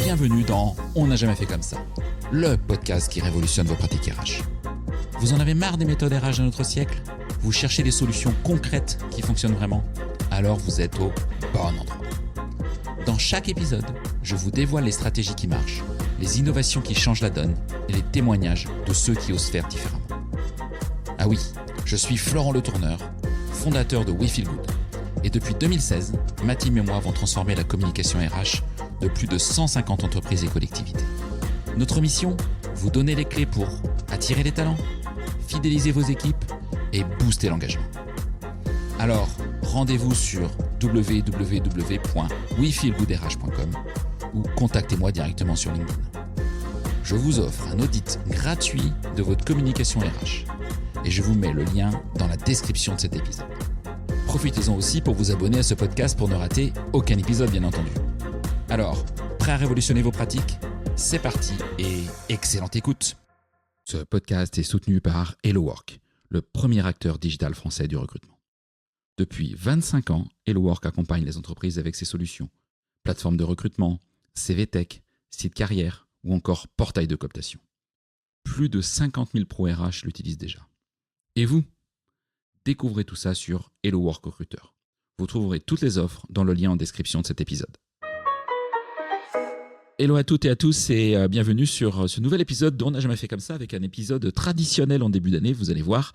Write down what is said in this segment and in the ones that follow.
Bienvenue dans On n'a jamais fait comme ça, le podcast qui révolutionne vos pratiques RH. Vous en avez marre des méthodes RH de notre siècle ? Vous cherchez des solutions concrètes qui fonctionnent vraiment ? Alors vous êtes au bon endroit. Dans chaque épisode, je vous dévoile les stratégies qui marchent, les innovations qui changent la donne et les témoignages de ceux qui osent faire différemment. Ah oui, je suis Florent Le Tourneur, fondateur de We Feel Good. Et depuis 2016, ma team et moi avons transformé la communication RH de plus de 150 entreprises et collectivités. Notre mission ? Vous donner les clés pour attirer les talents, fidéliser vos équipes et booster l'engagement. Alors, rendez-vous sur www.wefeelgoodrh.com ou contactez-moi directement sur LinkedIn. Je vous offre un audit gratuit de votre communication RH et je vous mets le lien dans la description de cet épisode. Profitez-en aussi pour vous abonner à ce podcast pour ne rater aucun épisode, bien entendu. Alors, prêt à révolutionner vos pratiques ? C'est parti et excellente écoute. Ce podcast est soutenu par HelloWork, le premier acteur digital français du recrutement. Depuis 25 ans, HelloWork accompagne les entreprises avec ses solutions. Plateforme de recrutement, CV Tech, site carrière ou encore portail de cooptation. Plus de 50 000 pros RH l'utilisent déjà. Et vous ? Découvrez tout ça sur HelloWork Recruteur. Vous trouverez toutes les offres dans le lien en description de cet épisode. Hello à toutes et à tous et bienvenue sur ce nouvel épisode dont On n'a jamais fait comme ça, avec un épisode traditionnel en début d'année, vous allez voir.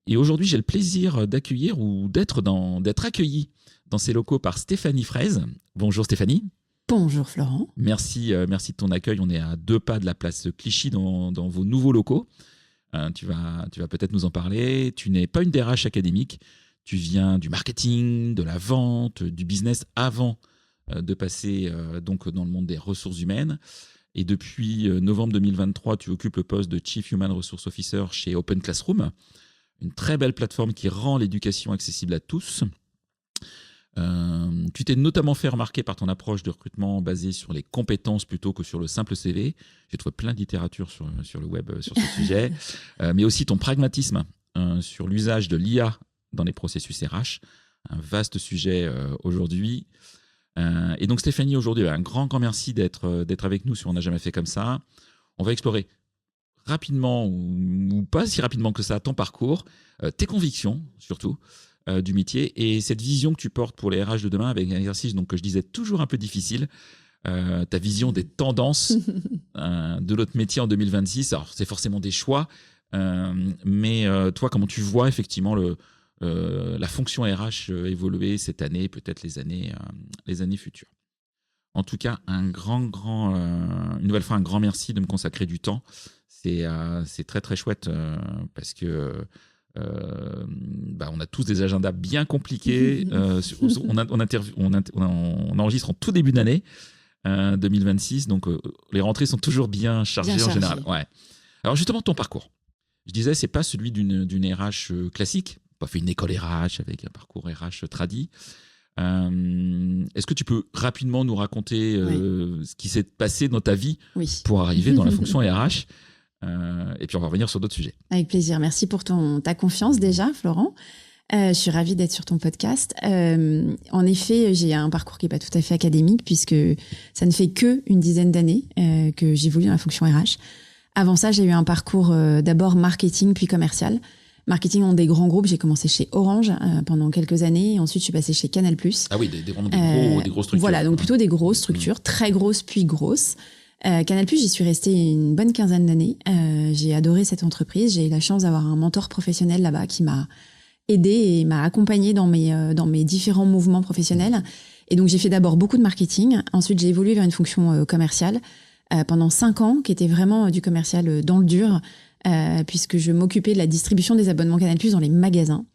Et aujourd'hui, j'ai le plaisir d'accueillir ou d'être accueilli dans ces locaux par Stéphanie Fraise. Bonjour Stéphanie. Bonjour Florent. Merci de ton accueil. On est à 2 pas de la place Clichy dans vos nouveaux locaux. Tu vas peut-être nous en parler. Tu n'es pas une DRH académique. Tu viens du marketing, de la vente, du business avant de passer donc dans le monde des ressources humaines. Et depuis novembre 2023, tu occupes le poste de Chief Human Resource Officer chez Open Classroom, une très belle plateforme qui rend l'éducation accessible à tous. Tu t'es notamment fait remarquer par ton approche de recrutement basée sur les compétences plutôt que sur le simple CV. J'ai trouvé plein de littérature sur le web sur ce sujet, mais aussi ton pragmatisme sur l'usage de l'IA dans les processus RH, un vaste sujet aujourd'hui. Et donc Stéphanie, aujourd'hui, un grand merci d'être avec nous sur On n'a jamais fait comme ça. On va explorer rapidement ou pas si rapidement que ça ton parcours, tes convictions surtout du métier et cette vision que tu portes pour les RH de demain avec un exercice donc, que je disais toujours un peu difficile, ta vision des tendances de notre métier en 2026. Alors c'est forcément des choix, mais toi comment tu vois effectivement la fonction RH évoluer cette année, peut-être les années futures. En tout cas, une nouvelle fois, un grand merci de me consacrer du temps. C'est très, très chouette parce que on a tous des agendas bien compliqués. On enregistre en tout début d'année 2026, donc les rentrées sont toujours bien chargées en général. Ouais. Alors justement, ton parcours. Je disais, c'est pas celui d'une RH classique. Pas fait une école RH avec un parcours RH tradi. Est-ce que tu peux rapidement nous raconter ce qui s'est passé dans ta vie pour arriver dans la fonction RH et puis on va revenir sur d'autres sujets. Avec plaisir. Merci pour ta confiance déjà, Florent. Je suis ravie d'être sur ton podcast. En effet, j'ai un parcours qui n'est pas tout à fait académique puisque ça ne fait qu'une dizaine d'années que j'évolue dans la fonction RH. Avant ça, j'ai eu un parcours d'abord marketing puis commercial. Marketing dans des grands groupes, j'ai commencé chez Orange pendant quelques années. Et ensuite, je suis passée chez Canal+. Ah oui, des grosses structures. Voilà, donc plutôt des grosses structures, très grosses puis grosses. Canal+, j'y suis restée une bonne quinzaine d'années. J'ai adoré cette entreprise. J'ai eu la chance d'avoir un mentor professionnel là-bas qui m'a aidée et m'a accompagnée dans mes différents mouvements professionnels. Et donc, j'ai fait d'abord beaucoup de marketing. Ensuite, j'ai évolué vers une fonction commerciale pendant 5 ans, qui était vraiment du commercial dans le dur, puisque je m'occupais de la distribution des abonnements Canal+ dans les magasins,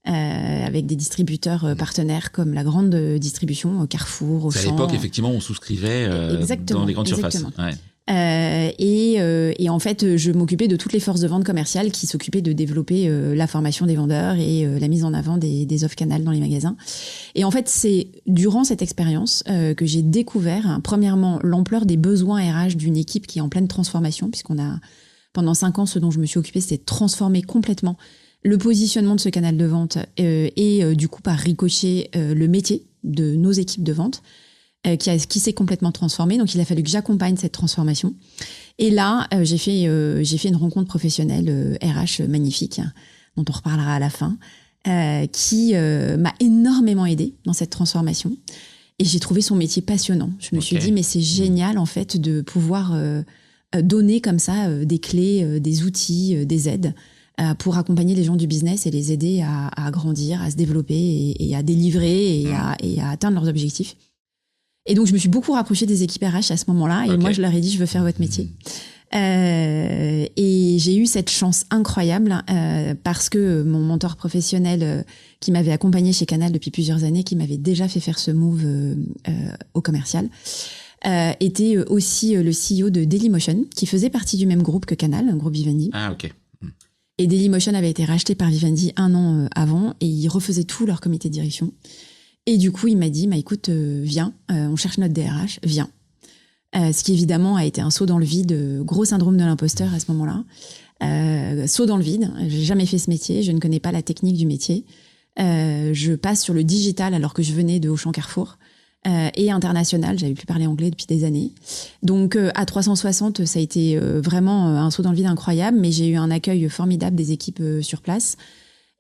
avec des distributeurs partenaires comme la grande distribution, Carrefour, Auchan. C'est à l'époque, effectivement, on souscrivait dans les grandes surfaces. Ouais. Et en fait, je m'occupais de toutes les forces de vente commerciales qui s'occupaient de développer la formation des vendeurs et la mise en avant des offres Canal dans les magasins. Et en fait, c'est durant cette expérience que j'ai découvert, premièrement, l'ampleur des besoins RH d'une équipe qui est en pleine transformation, puisqu'on a, pendant 5 ans, ce dont je me suis occupée, c'était de transformer complètement le positionnement de ce canal de vente et du coup par ricochet le métier de nos équipes de vente qui s'est complètement transformé. Donc il a fallu que j'accompagne cette transformation. Et là, j'ai fait une rencontre professionnelle RH magnifique, dont on reparlera à la fin, qui m'a énormément aidée dans cette transformation. Et j'ai trouvé son métier passionnant. Je me suis dit, mais c'est génial en fait de pouvoir donner comme ça des clés, des outils, des aides pour accompagner les gens du business et les aider à grandir, à se développer et à délivrer et à atteindre leurs objectifs. Et donc, je me suis beaucoup rapprochée des équipes RH à ce moment-là. Et moi, je leur ai dit, je veux faire votre métier. Et j'ai eu cette chance incroyable parce que mon mentor professionnel qui m'avait accompagnée chez Canal depuis plusieurs années, qui m'avait déjà fait faire ce move au commercial, était aussi le CEO de Dailymotion, qui faisait partie du même groupe que Canal, un groupe Vivendi. Ah, ok. Et Dailymotion avait été racheté par Vivendi 1 an avant et ils refaisaient tout leur comité de direction. Et du coup, il m'a dit, écoute, viens, on cherche notre DRH, viens. Ce qui évidemment a été un saut dans le vide, gros syndrome de l'imposteur à ce moment-là. Saut dans le vide, j'ai jamais fait ce métier, je ne connais pas la technique du métier. Je passe sur le digital alors que je venais de Auchan Carrefour et international, j'avais plus parlé anglais depuis des années. Donc à 360, ça a été vraiment un saut dans le vide incroyable, mais j'ai eu un accueil formidable des équipes sur place.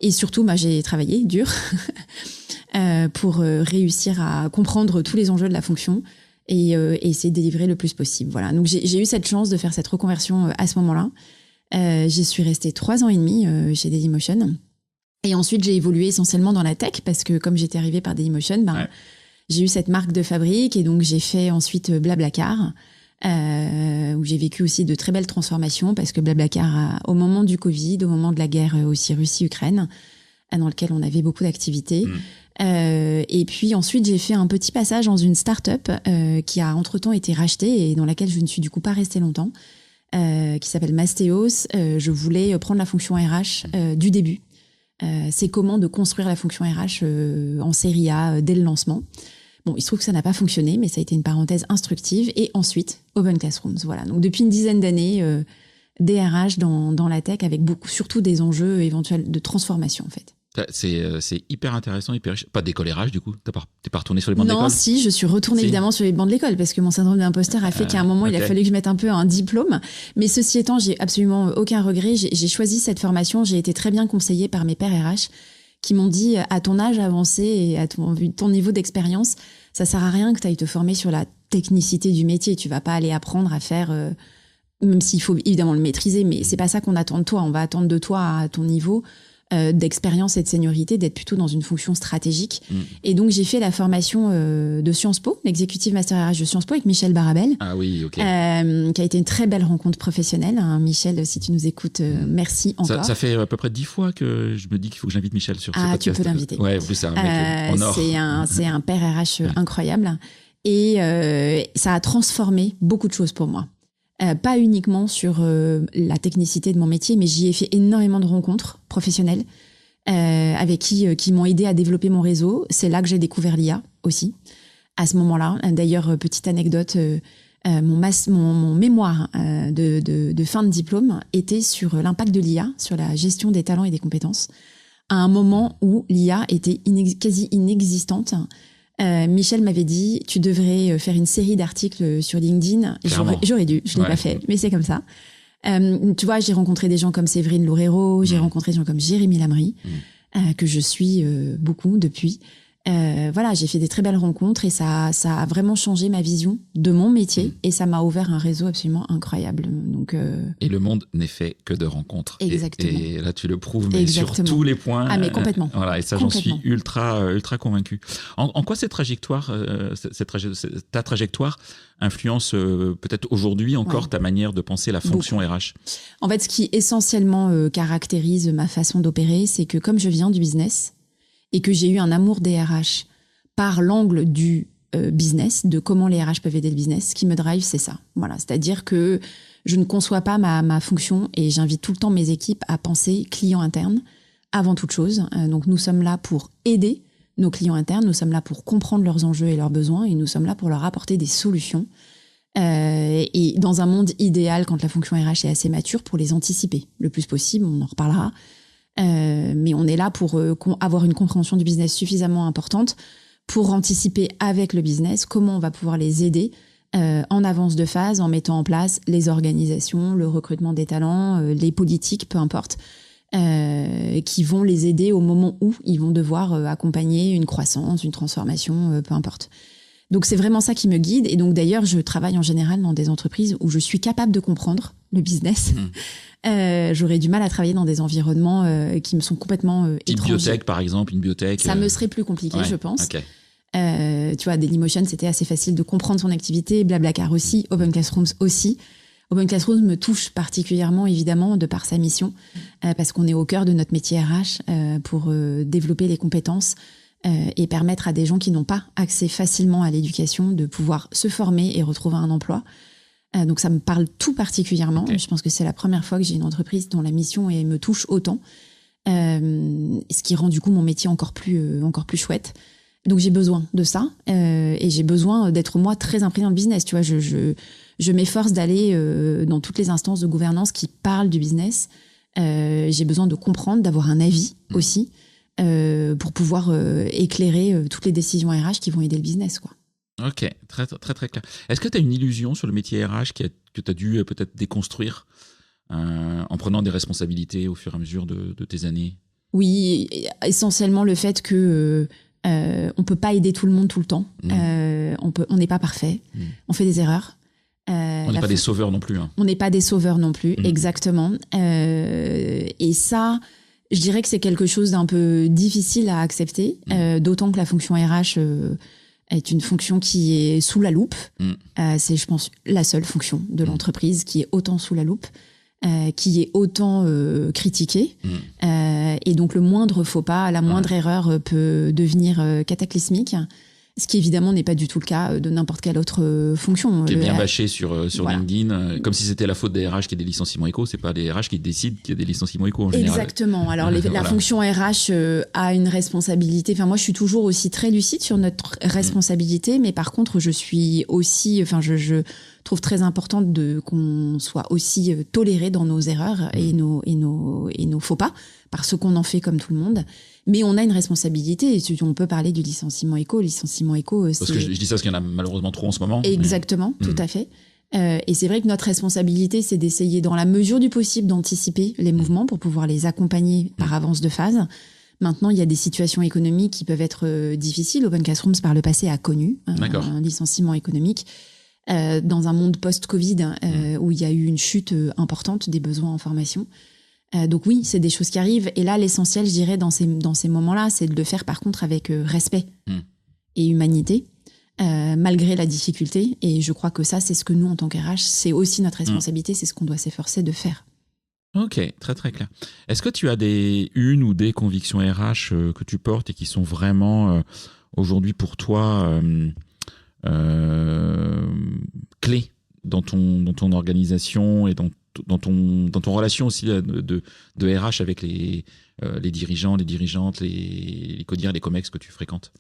Et surtout, j'ai travaillé dur pour réussir à comprendre tous les enjeux de la fonction et essayer de délivrer le plus possible. Voilà. Donc j'ai eu cette chance de faire cette reconversion à ce moment-là. J'y suis restée 3 ans et demi chez Dailymotion. Et ensuite, j'ai évolué essentiellement dans la tech parce que comme j'étais arrivée par Dailymotion, j'ai eu cette marque de fabrique et donc j'ai fait ensuite Blablacar, où j'ai vécu aussi de très belles transformations parce que Blablacar, au moment du Covid, au moment de la guerre aussi Russie-Ukraine, dans lequel on avait beaucoup d'activités. Et puis ensuite, j'ai fait un petit passage dans une start-up qui a entre-temps été rachetée et dans laquelle je ne suis du coup pas restée longtemps, qui s'appelle Mastéos. Je voulais prendre la fonction RH du début. C'est comment de construire la fonction RH en série A dès le lancement. Bon, il se trouve que ça n'a pas fonctionné, mais ça a été une parenthèse instructive. Et ensuite, Open Classrooms. Voilà. Donc, depuis une dizaine d'années, DRH dans la tech avec surtout des enjeux éventuels de transformation, en fait. C'est hyper intéressant, hyper riche. Pas d'école RH, du coup? T'es pas retourné sur les bancs de l'école? Non, si, je suis retournée évidemment sur les bancs de l'école parce que mon syndrome d'imposteur a fait qu'à un moment, il a fallu que je mette un peu un diplôme. Mais ceci étant, j'ai absolument aucun regret. J'ai choisi cette formation. J'ai été très bien conseillée par mes pairs RH qui m'ont dit, à ton âge avancé et à ton niveau d'expérience, ça sert à rien que tu ailles te former sur la technicité du métier. Tu vas pas aller apprendre à faire, même s'il faut évidemment le maîtriser, mais c'est pas ça qu'on attend de toi. On va attendre de toi à ton niveau d'expérience et de seniorité, d'être plutôt dans une fonction stratégique. Et donc, j'ai fait la formation de Sciences Po, l'exécutive master RH de Sciences Po avec Michel Barabel. Ah oui, ok. Qui a été une très belle rencontre professionnelle. Michel, si tu nous écoutes, merci encore. Ça fait à peu près 10 fois que je me dis qu'il faut que j'invite Michel sur ce podcast. Tu peux l'inviter. Ouais, en plus, c'est un mec en or. C'est un père RH incroyable. Et ça a transformé beaucoup de choses pour moi. Pas uniquement sur la technicité de mon métier, mais j'y ai fait énormément de rencontres professionnelles avec qui m'ont aidé à développer mon réseau. C'est là que j'ai découvert l'IA aussi, à ce moment-là. D'ailleurs, petite anecdote, mon mémoire de fin de diplôme était sur l'impact de l'IA, sur la gestion des talents et des compétences, à un moment où l'IA était quasi inexistante. Michel m'avait dit, tu devrais faire une série d'articles sur LinkedIn. J'aurais dû, je l'ai pas fait, mais c'est comme ça. Tu vois, j'ai rencontré des gens comme Séverine Loureiro, j'ai rencontré des gens comme Jérémy Lamry, que je suis beaucoup depuis. Voilà, j'ai fait des très belles rencontres et ça a vraiment changé ma vision de mon métier et ça m'a ouvert un réseau absolument incroyable. Donc, Et le monde n'est fait que de rencontres. Exactement. Et là, tu le prouves, mais sur tous les points. Ah, mais complètement. Voilà, et ça, j'en suis ultra convaincu. En quoi cette trajectoire, ta trajectoire influence peut-être aujourd'hui encore ta manière de penser la fonction RH? En fait, ce qui essentiellement caractérise ma façon d'opérer, c'est que comme je viens du business, et que j'ai eu un amour des RH par l'angle du business, de comment les RH peuvent aider le business, ce qui me drive, c'est ça. Voilà, c'est-à-dire que je ne conçois pas ma fonction et j'invite tout le temps mes équipes à penser client interne avant toute chose. Donc nous sommes là pour aider nos clients internes, nous sommes là pour comprendre leurs enjeux et leurs besoins et nous sommes là pour leur apporter des solutions. Et dans un monde idéal, quand la fonction RH est assez mature, pour les anticiper le plus possible, on en reparlera. Mais on est là pour avoir une compréhension du business suffisamment importante pour anticiper avec le business comment on va pouvoir les aider en avance de phase, en mettant en place les organisations, le recrutement des talents, les politiques, peu importe, qui vont les aider au moment où ils vont devoir accompagner une croissance, une transformation, peu importe. Donc c'est vraiment ça qui me guide. Et donc d'ailleurs, je travaille en général dans des entreprises où je suis capable de comprendre le business. J'aurais du mal à travailler dans des environnements qui me sont complètement étrangers. Une biotech, par exemple, une biotech. Ça me serait plus compliqué, je pense. Okay. Tu vois, Dailymotion, c'était assez facile de comprendre son activité. Blablacar aussi, Open Classrooms aussi. Open Classrooms me touche particulièrement, évidemment, de par sa mission, parce qu'on est au cœur de notre métier RH pour développer les compétences et permettre à des gens qui n'ont pas accès facilement à l'éducation de pouvoir se former et retrouver un emploi. Donc ça me parle tout particulièrement. Okay. Je pense que c'est la première fois que j'ai une entreprise dont la mission me touche autant, ce qui rend du coup mon métier encore plus chouette. Donc j'ai besoin de ça et j'ai besoin d'être moi très imprégnée dans le business. Tu vois, je m'efforce d'aller dans toutes les instances de gouvernance qui parlent du business. J'ai besoin de comprendre, d'avoir un avis aussi pour pouvoir éclairer toutes les décisions RH qui vont aider le business, quoi. Ok, très, très, très clair. Est-ce que tu as une illusion sur le métier RH que tu as dû peut-être déconstruire en prenant des responsabilités au fur et à mesure de tes années? Oui, essentiellement le fait que on peut pas aider tout le monde tout le temps. On n'est pas parfait. On fait des erreurs. On n'est pas des sauveurs non plus. Hein. On n'est pas des sauveurs non plus, exactement. Et ça, je dirais que c'est quelque chose d'un peu difficile à accepter, d'autant que la fonction RH est une fonction qui est sous la loupe. C'est, je pense, la seule fonction de l'entreprise qui est autant sous la loupe, qui est autant critiquée. Et donc, le moindre faux pas, la moindre erreur peut devenir cataclysmique. Ce qui, évidemment, n'est pas du tout le cas de n'importe quelle autre fonction. Qui est bien bâché sur voilà. LinkedIn, comme si c'était la faute des RH qui est des licenciements éco. C'est pas les RH qui décident qu'il y a des licenciements éco en général. Exactement. Alors, la fonction RH a une responsabilité. Enfin, moi, je suis toujours aussi très lucide sur notre responsabilité, mais par contre, je suis aussi... Enfin, je trouve très important qu'on soit aussi toléré dans nos erreurs et nos faux pas, parce qu'on en fait comme tout le monde. Mais on a une responsabilité. On peut parler du licenciement éco. Parce que je dis ça parce qu'il y en a malheureusement trop en ce moment. Exactement, tout à fait. Et c'est vrai que notre responsabilité, c'est d'essayer, dans la mesure du possible, d'anticiper les mouvements pour pouvoir les accompagner par avance de phase. Maintenant, il y a des situations économiques qui peuvent être difficiles. Open Classrooms, par le passé, a connu un licenciement économique dans un monde post-Covid où il y a eu une chute importante des besoins en formation. Donc oui, c'est des choses qui arrivent. Et là, l'essentiel, je dirais, dans ces moments-là, c'est de le faire par contre avec respect et humanité, malgré la difficulté. Et je crois que ça, c'est ce que nous, en tant qu'RH, c'est aussi notre responsabilité, c'est ce qu'on doit s'efforcer de faire. Ok, très très clair. Est-ce que tu as une ou des convictions RH que tu portes et qui sont vraiment aujourd'hui pour toi clés dans ton organisation et dans ton relation aussi de RH avec les dirigeants, les dirigeantes, les codires, les comex que tu fréquentes?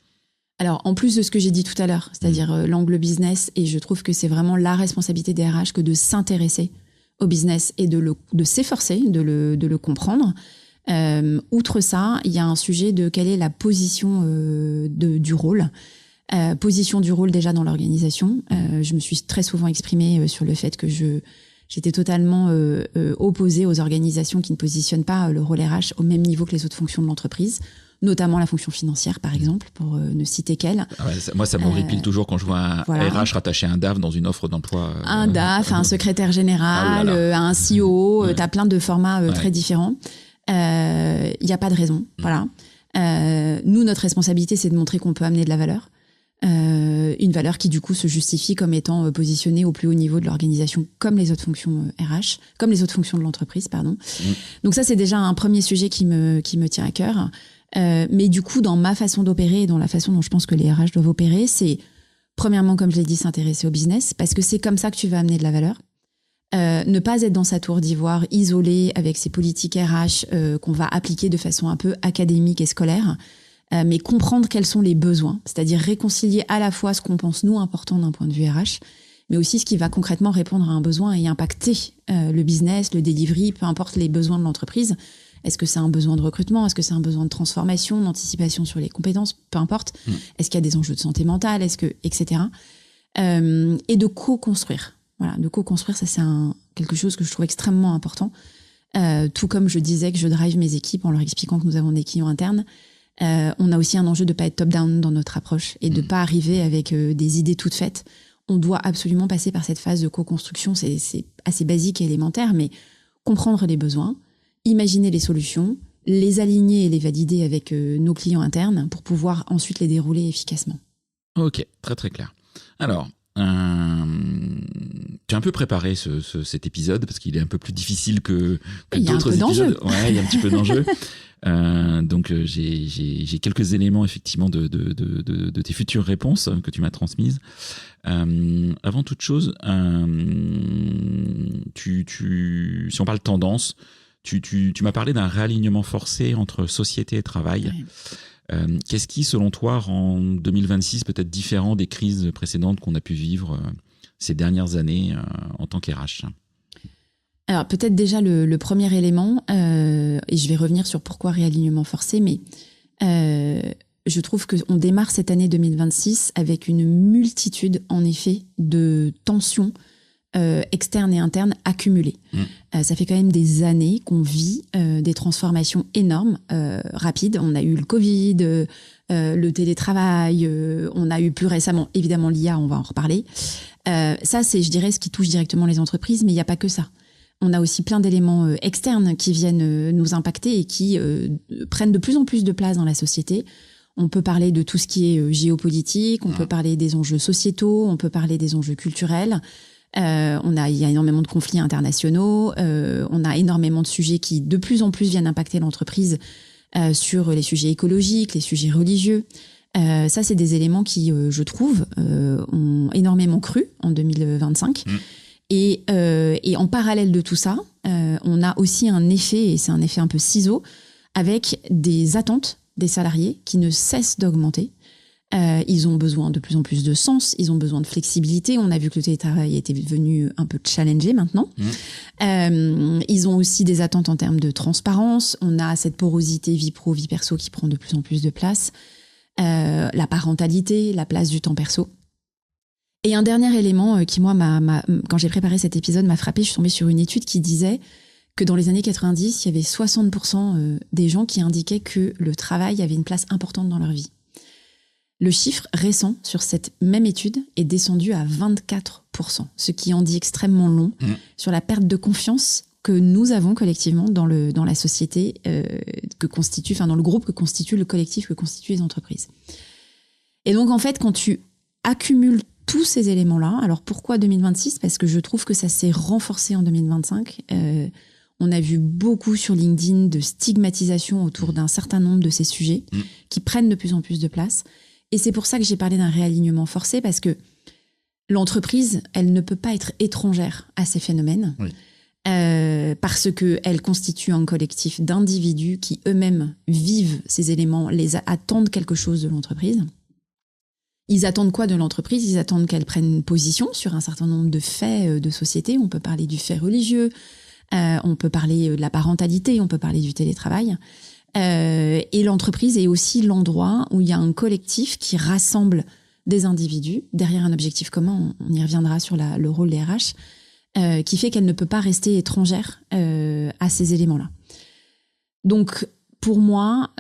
Alors, en plus de ce que j'ai dit tout à l'heure, c'est-à-dire l'angle business, et je trouve que c'est vraiment la responsabilité des RH que de s'intéresser au business et de s'efforcer de le comprendre. Outre ça, il y a un sujet de quelle est la position du rôle. Position du rôle déjà dans l'organisation. Je me suis très souvent exprimée sur le fait que j'étais totalement opposée aux organisations qui ne positionnent pas le rôle RH au même niveau que les autres fonctions de l'entreprise, notamment la fonction financière, par exemple, pour ne citer qu'elle. Ah ouais, moi, ça m'horripile toujours quand je vois un RH rattaché à un DAF dans une offre d'emploi. Un DAF, un secrétaire général, un CEO, t'as plein de formats très différents. Il n'y a pas de raison. Voilà. Nous, notre responsabilité, c'est de montrer qu'on peut amener de la valeur. Une valeur qui du coup se justifie comme étant positionnée au plus haut niveau de l'organisation, comme les autres fonctions RH, comme les autres fonctions de l'entreprise, pardon. Donc ça, c'est déjà un premier sujet qui me tient à cœur. Mais du coup, dans ma façon d'opérer et dans la façon dont je pense que les RH doivent opérer, c'est premièrement, comme je l'ai dit, s'intéresser au business, parce que c'est comme ça que tu vas amener de la valeur. Ne pas être dans sa tour d'ivoire, isolé avec ses politiques RH qu'on va appliquer de façon un peu académique et scolaire, mais comprendre quels sont les besoins, c'est-à-dire réconcilier à la fois ce qu'on pense nous important d'un point de vue RH, mais aussi ce qui va concrètement répondre à un besoin et impacter le business, le delivery, peu importe les besoins de l'entreprise. Est-ce que c'est un besoin de recrutement? Est-ce que c'est un besoin de transformation, d'anticipation sur les compétences? Peu importe. Est-ce qu'il y a des enjeux de santé mentale? Etc. Et de co-construire. Voilà, de co-construire, ça c'est quelque chose que je trouve extrêmement important. Tout comme je disais que je drive mes équipes en leur expliquant que nous avons des clients internes, on a aussi un enjeu de pas être top-down dans notre approche et de pas arriver avec des idées toutes faites. On doit absolument passer par cette phase de co-construction. C'est assez basique et élémentaire, mais comprendre les besoins, imaginer les solutions, les aligner et les valider avec nos clients internes pour pouvoir ensuite les dérouler efficacement. Ok, très très clair. Alors, tu as un peu préparé cet épisode parce qu'il est un peu plus difficile que d'autres épisodes. Ouais, il y a un petit peu d'enjeu. Donc j'ai quelques éléments effectivement de tes futures réponses que tu m'as transmises. Avant toute chose, si on parle tendance, tu m'as parlé d'un réalignement forcé entre société et travail. Ouais. Qu'est-ce qui, selon toi, rend 2026 peut-être différent des crises précédentes qu'on a pu vivre ces dernières années en tant qu'RH? Alors peut-être déjà le premier élément, et je vais revenir sur pourquoi réalignement forcé, mais je trouve qu'on démarre cette année 2026 avec une multitude, en effet, de tensions externes et internes accumulées. Ça fait quand même des années qu'on vit des transformations énormes, rapides. On a eu le Covid, le télétravail, on a eu plus récemment, évidemment, l'IA, on va en reparler. Ça, c'est, je dirais, ce qui touche directement les entreprises, mais il n'y a pas que ça. On a aussi plein d'éléments externes qui viennent nous impacter et qui prennent de plus en plus de place dans la société. On peut parler de tout ce qui est géopolitique, on peut parler des enjeux sociétaux, on peut parler des enjeux culturels. Il y a énormément de conflits internationaux, on a énormément de sujets qui de plus en plus viennent impacter l'entreprise sur les sujets écologiques, les sujets religieux. Ça, c'est des éléments qui, je trouve, ont énormément cru en 2025. Et en parallèle de tout ça, on a aussi un effet, et c'est un effet un peu ciseau, avec des attentes des salariés qui ne cessent d'augmenter. Ils ont besoin de plus en plus de sens, ils ont besoin de flexibilité. On a vu que le télétravail était devenu un peu challengé maintenant. Ils ont aussi des attentes en termes de transparence. On a cette porosité vie pro, vie perso qui prend de plus en plus de place. La parentalité, la place du temps perso. Et un dernier élément qui, moi, quand j'ai préparé cet épisode, m'a frappé. Je suis tombée sur une étude qui disait que dans les années 90, il y avait 60% des gens qui indiquaient que le travail avait une place importante dans leur vie. Le chiffre récent sur cette même étude est descendu à 24%, ce qui en dit extrêmement long sur la perte de confiance que nous avons collectivement dans la société que constitue, enfin dans le groupe que constitue le collectif, que constituent les entreprises. Et donc en fait, quand tu accumules tous ces éléments-là, alors pourquoi 2026 ? Parce que je trouve que ça s'est renforcé en 2025. On a vu beaucoup sur LinkedIn de stigmatisation autour d'un certain nombre de ces sujets qui prennent de plus en plus de place. Et c'est pour ça que j'ai parlé d'un réalignement forcé, parce que l'entreprise, elle ne peut pas être étrangère à ces phénomènes, parce qu'elle constitue un collectif d'individus qui eux-mêmes vivent ces éléments, attendent quelque chose de l'entreprise. Ils attendent quoi de l'entreprise ? Ils attendent qu'elle prenne position sur un certain nombre de faits de société. On peut parler du fait religieux, on peut parler de la parentalité, on peut parler du télétravail. Et l'entreprise est aussi l'endroit où il y a un collectif qui rassemble des individus derrière un objectif commun. On y reviendra sur le rôle des RH, qui fait qu'elle ne peut pas rester étrangère à ces éléments-là. Donc, pour moi,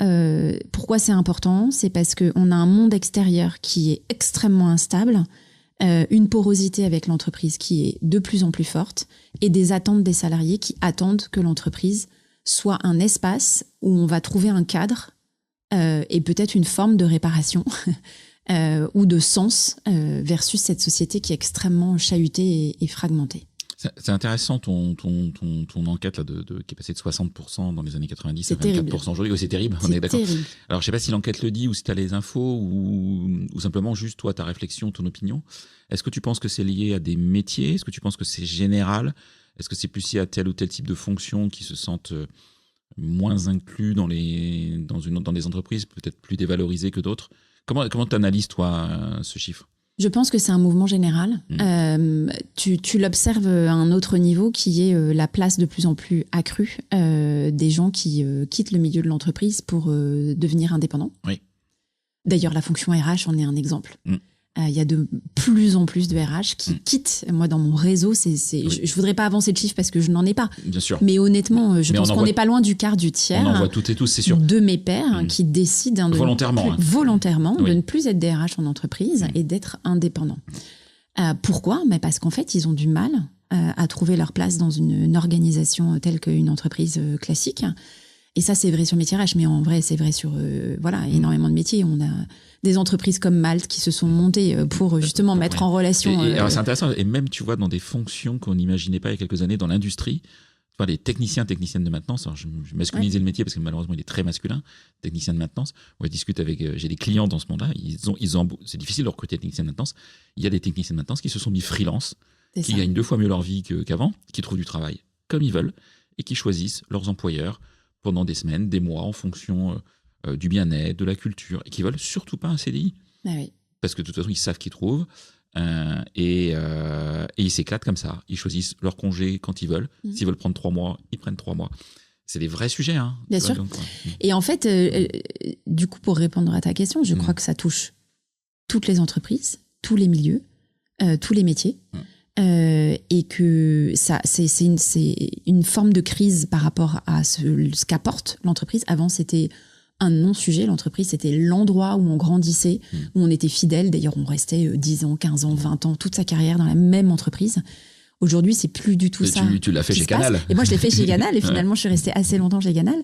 pourquoi c'est important ? C'est parce qu'on a un monde extérieur qui est extrêmement instable, une porosité avec l'entreprise qui est de plus en plus forte et des attentes des salariés qui attendent que l'entreprise soit un espace où on va trouver un cadre et peut-être une forme de réparation ou de sens versus cette société qui est extrêmement chahutée et fragmentée. C'est intéressant ton enquête là qui est passée de 60% dans les années 90 à 24% terrible. Aujourd'hui. Oui, c'est terrible, on est d'accord. Terrible. Alors, je ne sais pas si l'enquête le dit ou si tu as les infos ou simplement juste toi, ta réflexion, ton opinion. Est-ce que tu penses que c'est lié à des métiers ? Est-ce que tu penses que c'est général ? Est-ce que c'est plus lié à tel ou tel type de fonction qui se sentent moins inclus dans des entreprises, peut-être plus dévalorisées que d'autres ? Comment tu analyses, toi, ce chiffre ? Je pense que c'est un mouvement général. Tu l'observes à un autre niveau qui est la place de plus en plus accrue des gens qui quittent le milieu de l'entreprise pour devenir indépendants. Oui. D'ailleurs, la fonction RH en est un exemple. Il y a de plus en plus de RH qui quittent. Moi, dans mon réseau, je voudrais pas avancer le chiffre parce que je n'en ai pas. Bien sûr. Mais honnêtement, je pense qu'on n'est pas loin du quart, du tiers. On en voit toutes et tous, c'est sûr. De mes pairs qui décident volontairement de ne plus être des RH en entreprise et d'être indépendants. Pourquoi ? Parce qu'en fait, ils ont du mal à trouver leur place dans une organisation telle qu'une entreprise classique. Et ça, c'est vrai sur le métier RH, mais en vrai, c'est vrai sur énormément de métiers. On a des entreprises comme Malte qui se sont montées pour justement mettre en relation... alors c'est intéressant, et même, tu vois, dans des fonctions qu'on n'imaginait pas il y a quelques années dans l'industrie, tu vois, les techniciennes de maintenance, alors je masculinisais le métier parce que malheureusement, il est très masculin, technicien de maintenance. On discute avec... j'ai des clients dans ce monde-là, c'est difficile de recruter des techniciens de maintenance. Il y a des techniciens de maintenance qui se sont mis freelance, qui gagnent 2 fois mieux leur vie qu'avant, qui trouvent du travail comme ils veulent, et qui choisissent leurs employeurs pendant des semaines, des mois, en fonction du bien-être, de la culture, et qui veulent surtout pas un CDI. Ah oui. Parce que de toute façon, ils savent qu'ils trouvent, et ils s'éclatent comme ça. Ils choisissent leur congé quand ils veulent. S'ils veulent prendre 3 mois, ils prennent 3 mois. C'est des vrais sujets. Hein. Bien sûr. Donc, et en fait, du coup, pour répondre à ta question, je crois que ça touche toutes les entreprises, tous les milieux, tous les métiers. Et que ça, c'est une forme de crise par rapport à ce qu'apporte l'entreprise. Avant, c'était un non-sujet. L'entreprise, c'était l'endroit où on grandissait, où on était fidèle. D'ailleurs, on restait 10 ans, 15 ans, 20 ans, toute sa carrière dans la même entreprise. Aujourd'hui, c'est plus du tout ça. Tu l'as fait chez Canal. Et moi, je l'ai fait chez Canal. Et finalement, je suis restée assez longtemps chez Canal.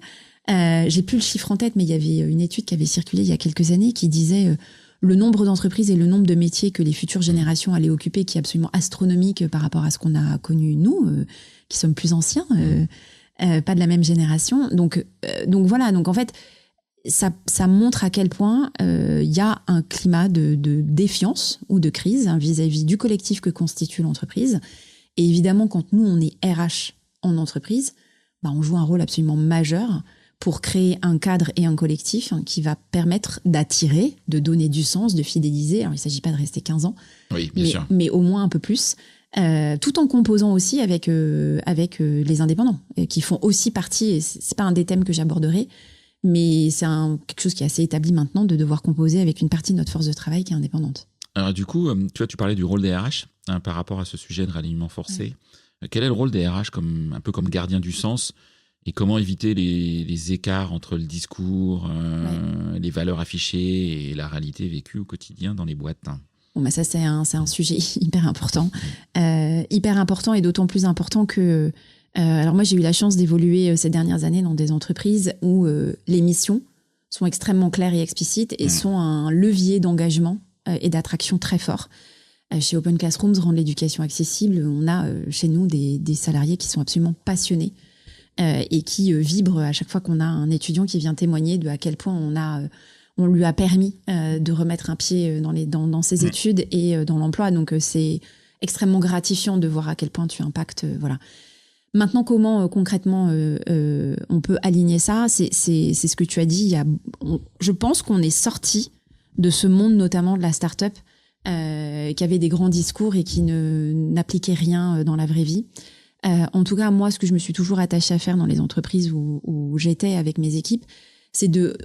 J'ai plus le chiffre en tête, mais il y avait une étude qui avait circulé il y a quelques années qui disait... le nombre d'entreprises et le nombre de métiers que les futures générations allaient occuper, qui est absolument astronomique par rapport à ce qu'on a connu nous, qui sommes plus anciens, pas de la même génération. Donc voilà. Donc en fait, ça montre à quel point il y a un climat de défiance ou de crise vis-à-vis du collectif que constitue l'entreprise. Et évidemment, quand nous on est RH en entreprise, on joue un rôle absolument majeur pour créer un cadre et un collectif qui va permettre d'attirer, de donner du sens, de fidéliser. Alors, il ne s'agit pas de rester 15 ans, mais au moins un peu plus, tout en composant aussi avec les indépendants, qui font aussi partie, et ce n'est pas un des thèmes que j'aborderai, mais c'est quelque chose qui est assez établi maintenant, de devoir composer avec une partie de notre force de travail qui est indépendante. Alors du coup, tu parlais du rôle des RH par rapport à ce sujet de réalignement forcé. Ouais. Quel est le rôle des RH un peu comme gardien du sens ? Et comment éviter les écarts entre le discours, les valeurs affichées et la réalité vécue au quotidien dans les boîtes ? Bon, ça, c'est un sujet hyper important. Hyper important et d'autant plus important que... alors moi, j'ai eu la chance d'évoluer ces dernières années dans des entreprises où les missions sont extrêmement claires et explicites et sont un levier d'engagement et d'attraction très fort. Chez Open Classrooms, rendre l'éducation accessible, on a chez nous des salariés qui sont absolument passionnés et qui vibre à chaque fois qu'on a un étudiant qui vient témoigner de à quel point on lui a permis de remettre un pied dans ses études et dans l'emploi. Donc c'est extrêmement gratifiant de voir à quel point tu impactes. Voilà. Maintenant, comment concrètement on peut aligner ça ? C'est ce que tu as dit. Je pense qu'on est sorti de ce monde, notamment de la start-up, qui avait des grands discours et qui n'appliquait rien dans la vraie vie. En tout cas, moi, ce que je me suis toujours attachée à faire dans les entreprises où j'étais avec mes équipes, c'est de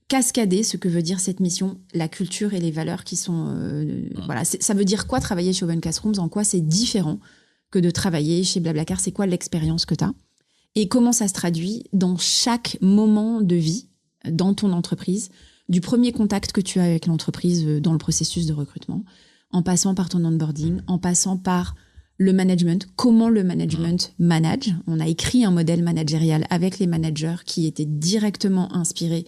cascader ce que veut dire cette mission, la culture et les valeurs qui sont... voilà, ça veut dire quoi travailler chez Open Classrooms ? En quoi c'est différent que de travailler chez Blablacar ? C'est quoi l'expérience que tu as ? Et comment ça se traduit dans chaque moment de vie, dans ton entreprise, du premier contact que tu as avec l'entreprise dans le processus de recrutement, en passant par ton onboarding, en passant par... le management, comment le management manage. On a écrit un modèle managérial avec les managers qui était directement inspiré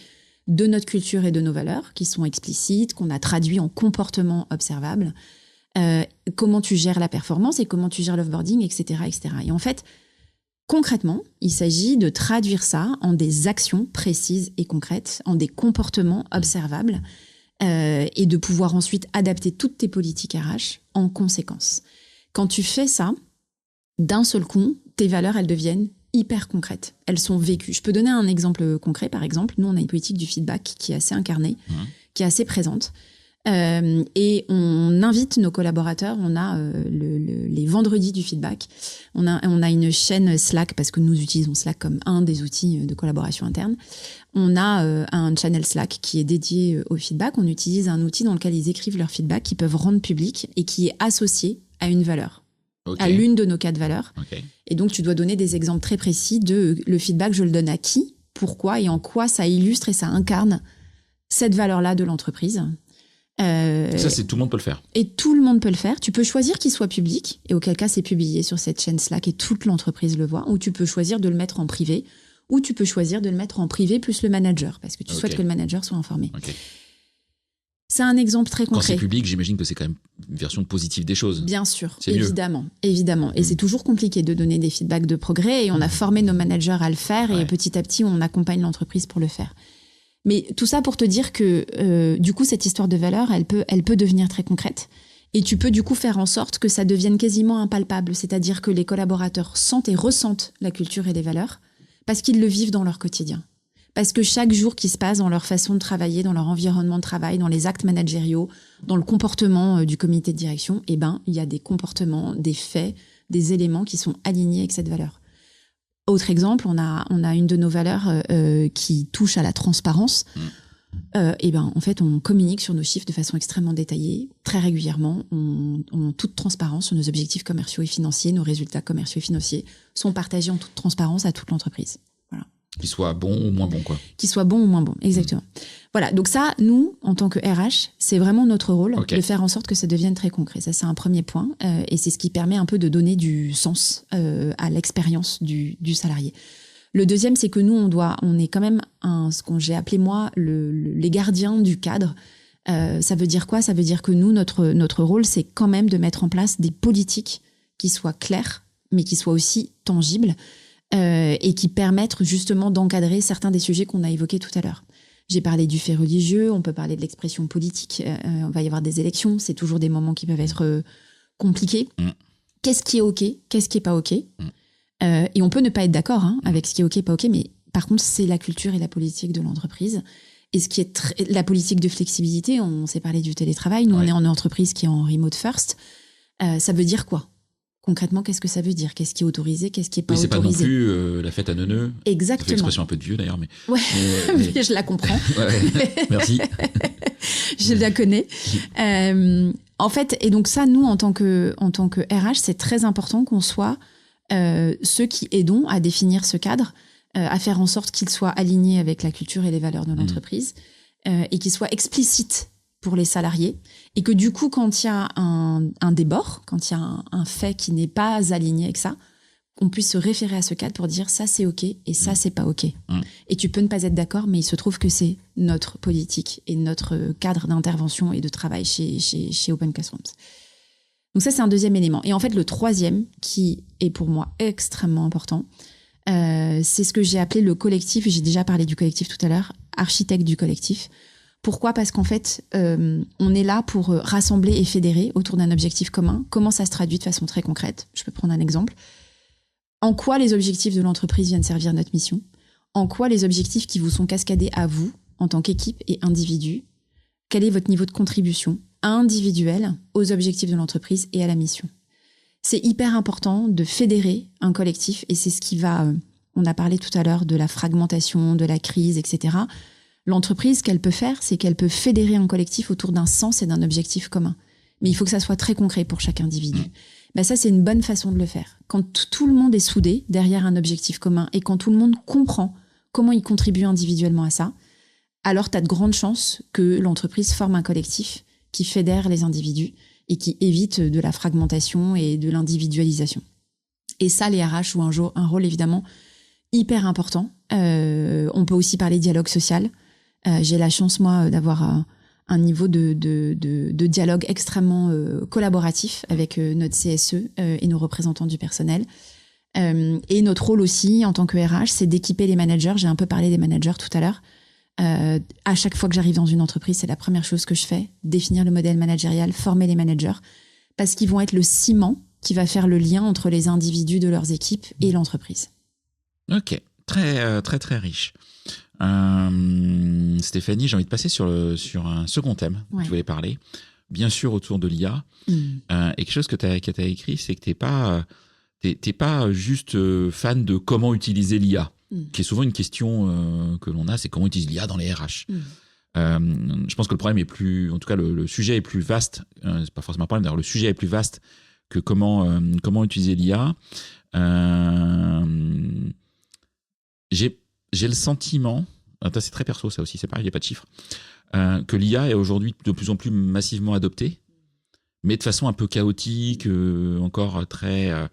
de notre culture et de nos valeurs, qui sont explicites, qu'on a traduit en comportement observable. Comment tu gères la performance et comment tu gères l'offboarding, etc., etc. Et en fait, concrètement, il s'agit de traduire ça en des actions précises et concrètes, en des comportements observables et de pouvoir ensuite adapter toutes tes politiques RH en conséquence. Quand tu fais ça, d'un seul coup, tes valeurs, elles deviennent hyper concrètes. Elles sont vécues. Je peux donner un exemple concret, par exemple. Nous, on a une politique du feedback qui est assez incarnée, qui est assez présente. Et on invite nos collaborateurs. On a les vendredis du feedback. On a une chaîne Slack parce que nous utilisons Slack comme un des outils de collaboration interne. On a un channel Slack qui est dédié au feedback. On utilise un outil dans lequel ils écrivent leur feedback, qu'ils peuvent rendre public et qui est associé à une valeur, à l'une de nos 4 valeurs. Et donc, tu dois donner des exemples très précis de le feedback, je le donne à qui, pourquoi et en quoi ça illustre et ça incarne cette valeur-là de l'entreprise. Ça, tout le monde peut le faire. Et tout le monde peut le faire. Tu peux choisir qu'il soit public, et auquel cas c'est publié sur cette chaîne Slack et toute l'entreprise le voit, ou tu peux choisir de le mettre en privé, ou tu peux choisir de le mettre en privé plus le manager, parce que tu souhaites que le manager soit informé. C'est un exemple très concret. Quand c'est public, j'imagine que c'est quand même une version positive des choses. Bien sûr, c'est évidemment. Et c'est toujours compliqué de donner des feedbacks de progrès, et on a formé nos managers à le faire, et petit à petit, on accompagne l'entreprise pour le faire. Mais tout ça pour te dire que du coup, cette histoire de valeur, elle peut devenir très concrète. Et tu peux du coup faire en sorte que ça devienne quasiment impalpable. C'est-à-dire que les collaborateurs sentent et ressentent la culture et les valeurs parce qu'ils le vivent dans leur quotidien. Parce que chaque jour qui se passe dans leur façon de travailler, dans leur environnement de travail, dans les actes managériaux, dans le comportement du comité de direction, il y a des comportements, des faits, des éléments qui sont alignés avec cette valeur. Autre exemple, on a une de nos valeurs qui touche à la transparence. En fait, on communique sur nos chiffres de façon extrêmement détaillée, très régulièrement. On toute transparence sur nos objectifs commerciaux et financiers, nos résultats commerciaux et financiers sont partagés en toute transparence à toute l'entreprise. Voilà. Qu'ils soient bons ou moins bons, quoi. Qu'ils soient bons ou moins bons, exactement. Voilà, donc ça, nous, en tant que RH, c'est vraiment notre rôle de faire en sorte que ça devienne très concret. Ça, c'est un premier point, et c'est ce qui permet un peu de donner du sens à l'expérience du salarié. Le deuxième, c'est que nous, on est quand même ce que j'ai appelé moi les gardiens du cadre. Ça veut dire quoi ? Ça veut dire que nous, notre rôle, c'est quand même de mettre en place des politiques qui soient claires, mais qui soient aussi tangibles, et qui permettent justement d'encadrer certains des sujets qu'on a évoqués tout à l'heure. J'ai parlé du fait religieux, on peut parler de l'expression politique, on va y avoir des élections, c'est toujours des moments qui peuvent être compliqués. Qu'est-ce qui est OK ? Qu'est-ce qui est pas OK ? Et on peut ne pas être d'accord avec ce qui est OK, pas OK, mais par contre, c'est la culture et la politique de l'entreprise. Et ce qui est la politique de flexibilité, on s'est parlé du télétravail, nous on est en entreprise qui est en remote first, ça veut dire quoi ? Concrètement, qu'est-ce que ça veut dire ? Qu'est-ce qui est autorisé ? Qu'est-ce qui est pas autorisé ? C'est pas non plus la fête à neuneux. Exactement. C'est une expression un peu de vieux d'ailleurs. Mais je la comprends. Merci. Je la connais. En fait, et donc ça, nous, en tant que RH, c'est très important qu'on soit ceux qui aidons à définir ce cadre, à faire en sorte qu'il soit aligné avec la culture et les valeurs de l'entreprise, et qu'il soit explicite pour les salariés, et que du coup, quand il y a un débord, quand il y a un fait qui n'est pas aligné avec ça, qu'on puisse se référer à ce cadre pour dire ça c'est OK et ça c'est pas OK. Et tu peux ne pas être d'accord, mais il se trouve que c'est notre politique et notre cadre d'intervention et de travail chez Open Classrooms. Donc ça, c'est un deuxième élément. Et en fait, le troisième, qui est pour moi extrêmement important, c'est ce que j'ai appelé le collectif. J'ai déjà parlé du collectif tout à l'heure, architecte du collectif. Pourquoi ? Parce qu'en fait, on est là pour rassembler et fédérer autour d'un objectif commun. Comment ça se traduit de façon très concrète ? Je peux prendre un exemple. En quoi les objectifs de l'entreprise viennent servir notre mission ? En quoi les objectifs qui vous sont cascadés à vous, en tant qu'équipe et individu, quel est votre niveau de contribution individuelle aux objectifs de l'entreprise et à la mission ? C'est hyper important de fédérer un collectif, et c'est ce qui va... on a parlé tout à l'heure de la fragmentation, de la crise, etc. L'entreprise, ce qu'elle peut faire, c'est qu'elle peut fédérer un collectif autour d'un sens et d'un objectif commun. Mais il faut que ça soit très concret pour chaque individu. Ça, c'est une bonne façon de le faire. Quand tout le monde est soudé derrière un objectif commun et quand tout le monde comprend comment il contribue individuellement à ça, alors tu as de grandes chances que l'entreprise forme un collectif qui fédère les individus et qui évite de la fragmentation et de l'individualisation. Et ça, les RH jouent un rôle évidemment hyper important. On peut aussi parler dialogue social. J'ai la chance, moi, d'avoir un niveau de dialogue extrêmement collaboratif avec notre CSE et nos représentants du personnel. Et notre rôle aussi, en tant que RH, c'est d'équiper les managers. J'ai un peu parlé des managers tout à l'heure. À chaque fois que j'arrive dans une entreprise, c'est la première chose que je fais, définir le modèle managérial, former les managers, parce qu'ils vont être le ciment qui va faire le lien entre les individus de leurs équipes et l'entreprise. Ok, très riche. Stéphanie, j'ai envie de passer sur un second thème dont tu voulais parler. Bien sûr, autour de l'IA. Et quelque chose que tu as écrit, c'est que t'es pas juste fan de comment utiliser l'IA, qui est souvent une question que l'on a, c'est comment utiliser l'IA dans les RH. Je pense que le problème est plus, en tout cas le sujet est plus vaste. C'est pas forcément un problème, d'ailleurs le sujet est plus vaste que comment utiliser l'IA. J'ai le sentiment, c'est très perso ça aussi, c'est pareil, il n'y a pas de chiffres, que l'IA est aujourd'hui de plus en plus massivement adoptée, mais de façon un peu chaotique, encore très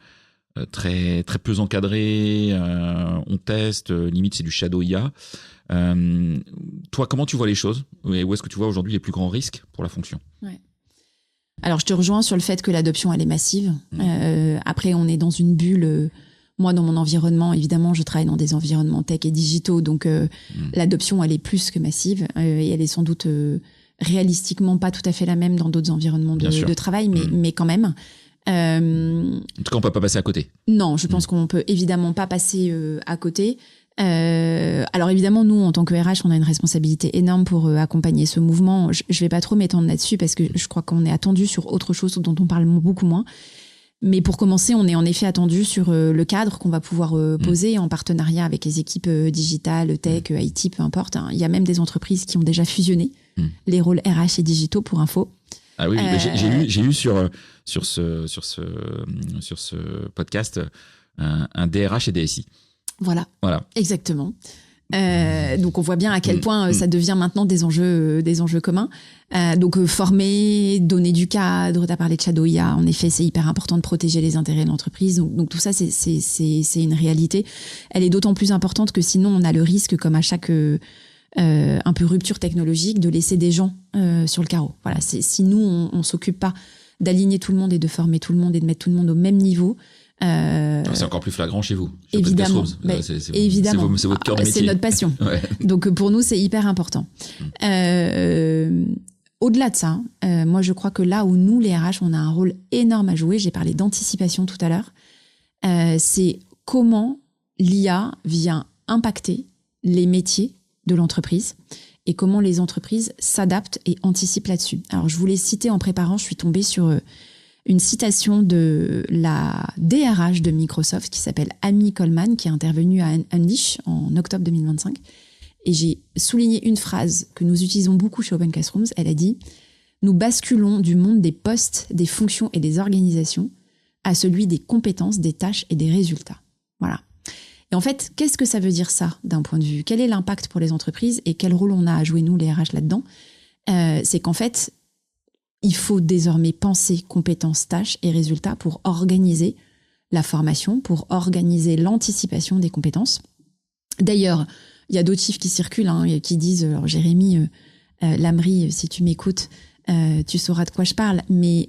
peu encadrée. On teste, limite c'est du shadow IA. Toi, comment tu vois les choses? Et où est-ce que tu vois aujourd'hui les plus grands risques pour la fonction? Alors, je te rejoins sur le fait que l'adoption, elle est massive. Après, on est dans une bulle. Moi, dans mon environnement, évidemment, je travaille dans des environnements tech et digitaux, donc l'adoption, elle est plus que massive. Et elle est sans doute réalistiquement pas tout à fait la même dans d'autres environnements de travail, mais quand même. En tout cas, on peut pas passer à côté. Non, je pense qu'on peut évidemment pas passer à côté. Alors évidemment, nous, en tant que RH, on a une responsabilité énorme pour accompagner ce mouvement. Je vais pas trop m'étendre là-dessus parce que je crois qu'on est attendu sur autre chose dont on parle beaucoup moins. Mais pour commencer, on est en effet attendu sur le cadre qu'on va pouvoir poser en partenariat avec les équipes digitales, tech, IT, peu importe. Il y a même des entreprises qui ont déjà fusionné les rôles RH et digitaux, pour info. Ah oui, j'ai lu sur ce podcast un DRH et DSI. Voilà. Exactement. Donc on voit bien à quel point ça devient maintenant des enjeux communs. Donc former, donner du cadre, tu as parlé de Shadow IA, en effet c'est hyper important de protéger les intérêts de l'entreprise. Donc tout ça c'est une réalité. Elle est d'autant plus importante que sinon on a le risque, comme à chaque un peu rupture technologique, de laisser des gens sur le carreau. Voilà, si nous on s'occupe pas d'aligner tout le monde et de former tout le monde et de mettre tout le monde au même niveau. C'est encore plus flagrant chez vous. Évidemment. Évidemment. C'est votre cœur de métier. C'est notre passion. Donc pour nous, c'est hyper important. Au-delà de ça, moi je crois que là où nous, les RH, on a un rôle énorme à jouer, j'ai parlé d'anticipation tout à l'heure, c'est comment l'IA vient impacter les métiers de l'entreprise et comment les entreprises s'adaptent et anticipent là-dessus. Alors je voulais citer en préparant, je suis tombée sur une citation de la DRH de Microsoft qui s'appelle Amy Coleman, qui est intervenue à Unleash en octobre 2025. Et j'ai souligné une phrase que nous utilisons beaucoup chez Open Classrooms. Elle a dit « Nous basculons du monde des postes, des fonctions et des organisations à celui des compétences, des tâches et des résultats. » Voilà. Et en fait, qu'est-ce que ça veut dire ça d'un point de vue? Quel est l'impact pour les entreprises et quel rôle on a à jouer nous, les RH, là-dedans? C'est qu'en fait, il faut désormais penser compétences, tâches et résultats pour organiser la formation, pour organiser l'anticipation des compétences. D'ailleurs, il y a d'autres chiffres qui circulent, qui disent, alors Jérémy Lamry, si tu m'écoutes, tu sauras de quoi je parle, mais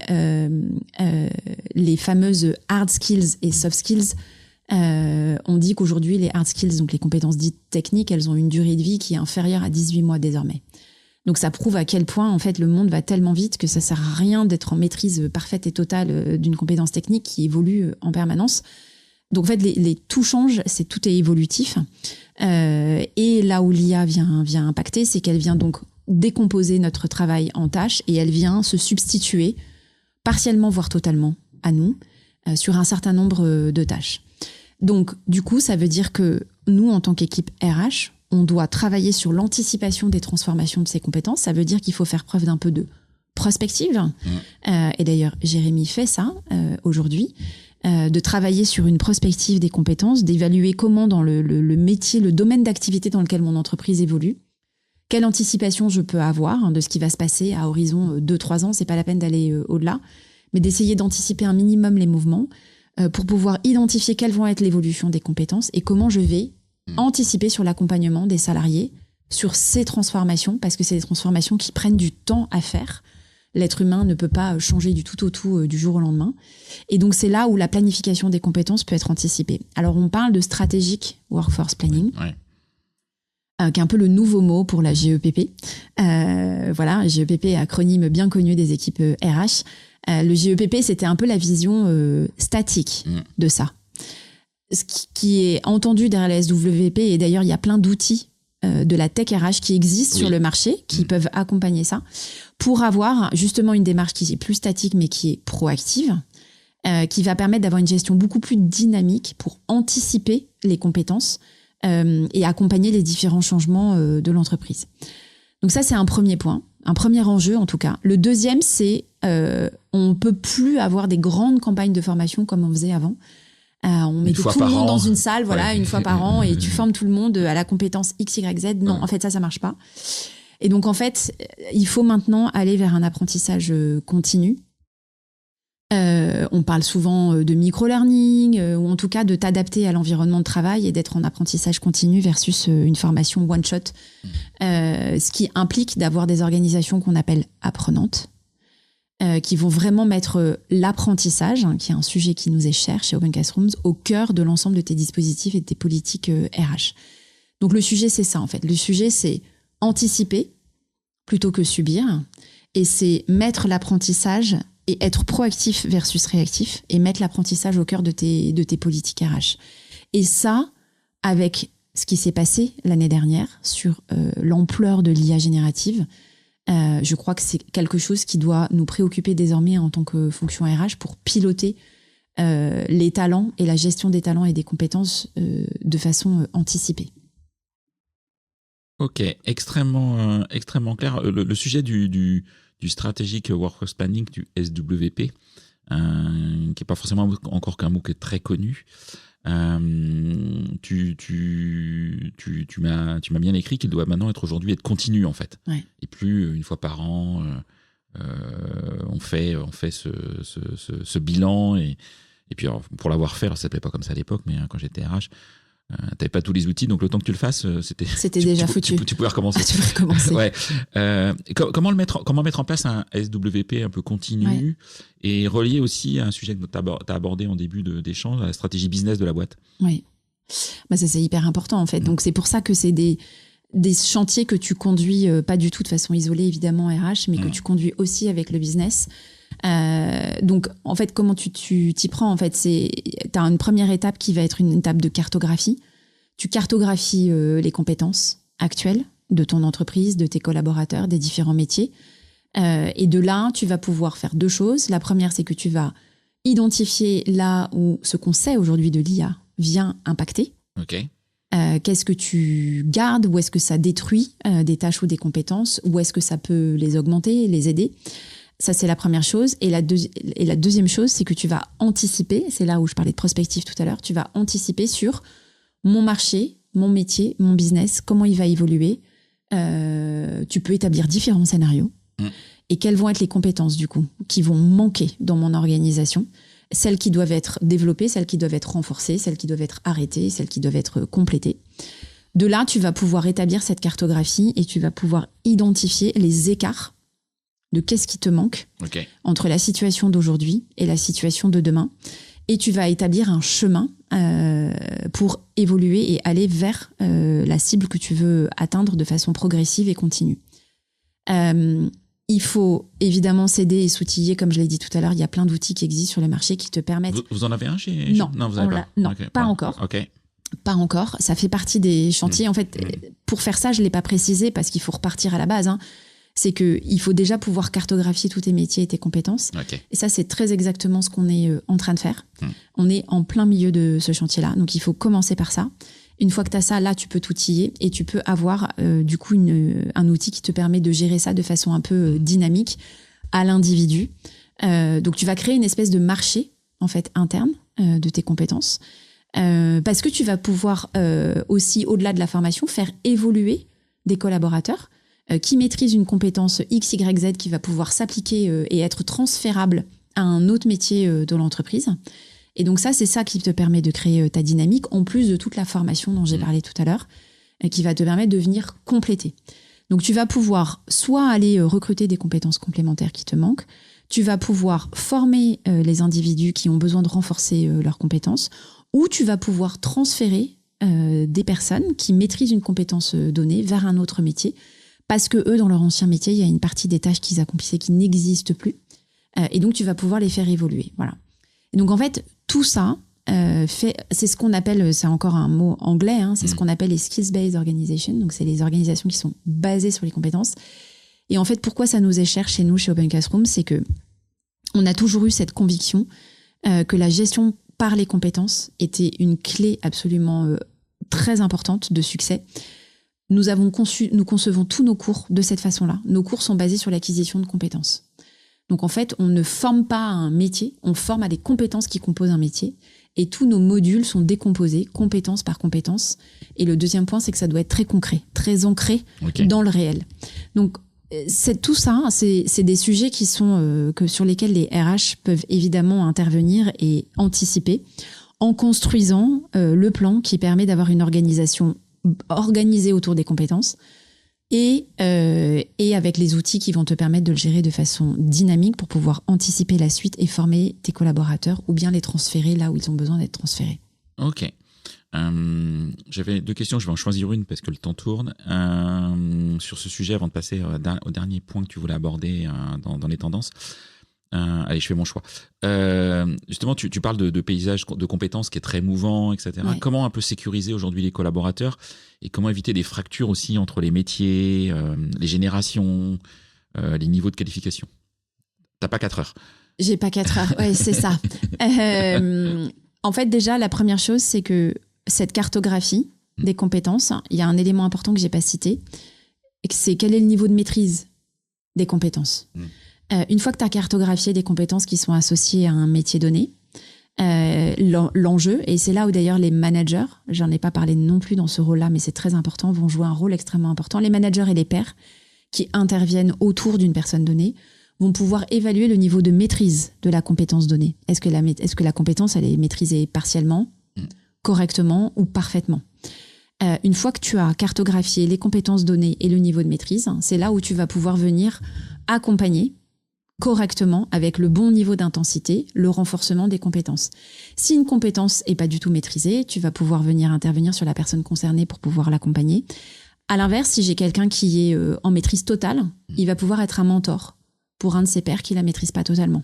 les fameuses hard skills et soft skills, on dit qu'aujourd'hui, les hard skills, donc les compétences dites techniques, elles ont une durée de vie qui est inférieure à 18 mois désormais. Donc ça prouve à quel point en fait le monde va tellement vite que ça sert à rien d'être en maîtrise parfaite et totale d'une compétence technique qui évolue en permanence. Donc en fait tout change, tout est évolutif. Et là où l'IA vient impacter, c'est qu'elle vient donc décomposer notre travail en tâches et elle vient se substituer partiellement voire totalement à nous sur un certain nombre de tâches. Donc du coup ça veut dire que nous en tant qu'équipe RH, on doit travailler sur l'anticipation des transformations de ces compétences. Ça veut dire qu'il faut faire preuve d'un peu de prospective. Et d'ailleurs, Jérémy fait ça aujourd'hui, de travailler sur une prospective des compétences, d'évaluer comment dans le métier, le domaine d'activité dans lequel mon entreprise évolue, quelle anticipation je peux avoir de ce qui va se passer à horizon 2-3 ans. C'est pas la peine d'aller au-delà, mais d'essayer d'anticiper un minimum les mouvements pour pouvoir identifier quelles vont être l'évolution des compétences et comment je vais anticiper sur l'accompagnement des salariés sur ces transformations, parce que c'est des transformations qui prennent du temps à faire. L'être humain ne peut pas changer du tout au tout du jour au lendemain. Et donc, c'est là où la planification des compétences peut être anticipée. Alors, on parle de strategic workforce planning, qui est un peu le nouveau mot pour la GEPP. Voilà, GEPP, acronyme bien connu des équipes RH. Le GEPP, c'était un peu la vision statique de ça. ce qui est entendu derrière la SWP, et d'ailleurs, il y a plein d'outils de la tech RH qui existent sur le marché, qui peuvent accompagner ça, pour avoir justement une démarche qui est plus statique, mais qui est proactive, qui va permettre d'avoir une gestion beaucoup plus dynamique pour anticiper les compétences et accompagner les différents changements de l'entreprise. Donc ça, c'est un premier point, un premier enjeu en tout cas. Le deuxième, c'est on peut plus avoir des grandes campagnes de formation comme on faisait avant. On mettait tout le monde dans une salle, voilà, une fois par an, et tu formes tout le monde à la compétence X, Y, Z. Non, en fait, ça marche pas. Et donc, en fait, il faut maintenant aller vers un apprentissage continu. On parle souvent de micro-learning, ou en tout cas de t'adapter à l'environnement de travail et d'être en apprentissage continu versus une formation one-shot. Ce qui implique d'avoir des organisations qu'on appelle apprenantes, qui vont vraiment mettre l'apprentissage, qui est un sujet qui nous est cher chez Open Classrooms, au cœur de l'ensemble de tes dispositifs et de tes politiques RH. Donc le sujet, c'est ça en fait. Le sujet, c'est anticiper plutôt que subir, et c'est mettre l'apprentissage et être proactif versus réactif, et mettre l'apprentissage au cœur de tes politiques RH. Et ça, avec ce qui s'est passé l'année dernière sur l'ampleur de l'IA générative, je crois que c'est quelque chose qui doit nous préoccuper désormais en tant que fonction RH pour piloter les talents et la gestion des talents et des compétences de façon anticipée. Ok, extrêmement clair. Le sujet du strategic workforce planning, du SWP, qui n'est pas forcément encore qu'un mot qui est très connu. Tu m'as bien écrit qu'il doit maintenant être aujourd'hui être continu en fait, et plus une fois par an on fait ce bilan, et puis alors, pour l'avoir fait, alors ça s'appelait pas comme ça à l'époque, mais quand j'étais RH, t'avais pas tous les outils, donc le temps que tu le fasses, c'était déjà foutu. Tu pouvais recommencer. Tu peux recommencer. Ouais. Comment mettre en place un SWP un peu continu, et relié aussi à un sujet que tu as abordé en début d'échange, à la stratégie business de la boîte. Oui. Bah ça, c'est hyper important en fait. Donc c'est pour ça que c'est des chantiers que tu conduis pas du tout de façon isolée évidemment RH, mais que tu conduis aussi avec le business. Donc en fait, comment tu t'y prends en fait, t'as une première étape qui va être une étape de cartographie. Tu cartographies les compétences actuelles de ton entreprise, de tes collaborateurs, des différents métiers, et de là tu vas pouvoir faire deux choses. La première, c'est que tu vas identifier là où ce qu'on sait aujourd'hui de l'IA vient impacter. Ok. Qu'est-ce que tu gardes, où est-ce que ça détruit des tâches ou des compétences, où est-ce que ça peut les augmenter, les aider. Ça, c'est la première chose. Et la deuxième chose, c'est que tu vas anticiper, c'est là où je parlais de prospective tout à l'heure, tu vas anticiper sur mon marché, mon métier, mon business, comment il va évoluer. Tu peux établir différents scénarios. Et quelles vont être les compétences, du coup, qui vont manquer dans mon organisation. Celles qui doivent être développées, celles qui doivent être renforcées, celles qui doivent être arrêtées, celles qui doivent être complétées. De là, tu vas pouvoir établir cette cartographie et tu vas pouvoir identifier les écarts de qu'est-ce qui te manque entre la situation d'aujourd'hui et la situation de demain. Et tu vas établir un chemin pour évoluer et aller vers la cible que tu veux atteindre de façon progressive et continue. Il faut évidemment s'aider et s'outiller, comme je l'ai dit tout à l'heure. Il y a plein d'outils qui existent sur le marché qui te permettent... Vous en avez un chez... Non, vous avez pas. Non, pas encore. Pas encore. Ça fait partie des chantiers. En fait, pour faire ça, je ne l'ai pas précisé parce qu'il faut repartir à la base. C'est qu'il faut déjà pouvoir cartographier tous tes métiers et tes compétences. Et ça, c'est très exactement ce qu'on est en train de faire. On est en plein milieu de ce chantier-là. Donc, il faut commencer par ça. Une fois que tu as ça, là, tu peux t'outiller et tu peux avoir du coup un outil qui te permet de gérer ça de façon un peu dynamique à l'individu. Donc, tu vas créer une espèce de marché en fait interne de tes compétences parce que tu vas pouvoir aussi, au-delà de la formation, faire évoluer des collaborateurs qui maîtrisent une compétence X, Y, Z qui va pouvoir s'appliquer et être transférable à un autre métier de l'entreprise. Et donc ça, c'est ça qui te permet de créer ta dynamique, en plus de toute la formation dont j'ai parlé tout à l'heure, qui va te permettre de venir compléter. Donc tu vas pouvoir soit aller recruter des compétences complémentaires qui te manquent, tu vas pouvoir former les individus qui ont besoin de renforcer leurs compétences, ou tu vas pouvoir transférer des personnes qui maîtrisent une compétence donnée vers un autre métier, parce que eux, dans leur ancien métier, il y a une partie des tâches qu'ils accomplissaient qui n'existent plus. Et donc, tu vas pouvoir les faire évoluer. Voilà. Et donc, en fait, tout ça, c'est ce qu'on appelle, c'est encore un mot anglais, hein, c'est ce qu'on appelle les skills-based organizations. Donc, c'est les organisations qui sont basées sur les compétences. Et en fait, pourquoi ça nous est cher chez nous, chez Open Classroom, c'est que on a toujours eu cette conviction que la gestion par les compétences était une clé absolument très importante de succès. Nous concevons tous nos cours de cette façon-là. Nos cours sont basés sur l'acquisition de compétences. Donc en fait, on ne forme pas à un métier, on forme à des compétences qui composent un métier. Et tous nos modules sont décomposés, compétence par compétence. Et le deuxième point, c'est que ça doit être très concret, très ancré dans le réel. Donc tout ça, c'est des sujets qui sont sur lesquels les RH peuvent évidemment intervenir et anticiper en construisant le plan qui permet d'avoir une organisation organisée autour des compétences et avec les outils qui vont te permettre de le gérer de façon dynamique pour pouvoir anticiper la suite et former tes collaborateurs ou bien les transférer là où ils ont besoin d'être transférés. Ok. J'avais 2 questions, je vais en choisir une parce que le temps tourne. Sur ce sujet, avant de passer au dernier point que tu voulais aborder dans les tendances. Allez, je fais mon choix. Justement, tu parles de paysage de compétences qui est très mouvant, etc. Ouais. Comment un peu sécuriser aujourd'hui les collaborateurs et comment éviter des fractures aussi entre les métiers, les générations, les niveaux de qualification? T'as pas 4 heures. J'ai pas 4 heures, ouais, c'est ça. En fait, déjà, la première chose, c'est que cette cartographie des compétences, il y a un élément important que j'ai pas cité, c'est quel est le niveau de maîtrise des compétences. Une fois que tu as cartographié des compétences qui sont associées à un métier donné, l'enjeu, et c'est là où d'ailleurs les managers, j'en ai pas parlé non plus dans ce rôle-là, mais c'est très important, vont jouer un rôle extrêmement important. Les managers et les pairs qui interviennent autour d'une personne donnée vont pouvoir évaluer le niveau de maîtrise de la compétence donnée. Est-ce que la compétence, elle est maîtrisée partiellement, correctement ou parfaitement? Une fois que tu as cartographié les compétences données et le niveau de maîtrise, c'est là où tu vas pouvoir venir accompagner correctement, avec le bon niveau d'intensité, le renforcement des compétences. Si une compétence est pas du tout maîtrisée, tu vas pouvoir venir intervenir sur la personne concernée pour pouvoir l'accompagner. À l'inverse, si j'ai quelqu'un qui est en maîtrise totale, il va pouvoir être un mentor pour un de ses pairs qui la maîtrise pas totalement.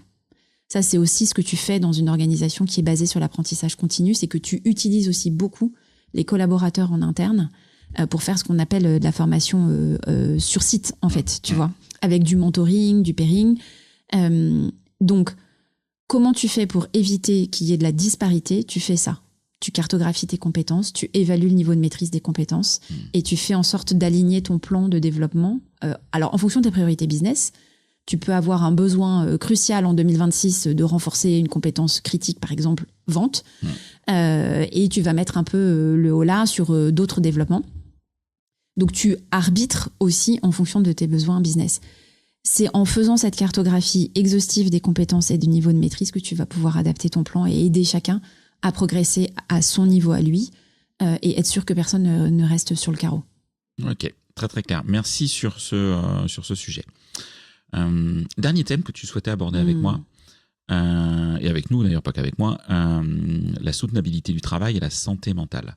Ça, c'est aussi ce que tu fais dans une organisation qui est basée sur l'apprentissage continu, c'est que tu utilises aussi beaucoup les collaborateurs en interne pour faire ce qu'on appelle de la formation sur site, en fait, tu vois, avec du mentoring, du pairing. Donc, comment tu fais pour éviter qu'il y ait de la disparité? Tu fais ça. Tu cartographies tes compétences, tu évalues le niveau de maîtrise des compétences et tu fais en sorte d'aligner ton plan de développement. Alors, en fonction de tes priorités business, tu peux avoir un besoin crucial en 2026 de renforcer une compétence critique, par exemple, vente. Et tu vas mettre un peu le holà sur d'autres développements. Donc, tu arbitres aussi en fonction de tes besoins business. C'est en faisant cette cartographie exhaustive des compétences et du niveau de maîtrise que tu vas pouvoir adapter ton plan et aider chacun à progresser à son niveau à lui et être sûr que personne ne reste sur le carreau. Ok, très très clair. Merci sur ce sujet. Dernier thème que tu souhaitais aborder avec moi, et avec nous d'ailleurs, pas qu'avec moi, la soutenabilité du travail et la santé mentale.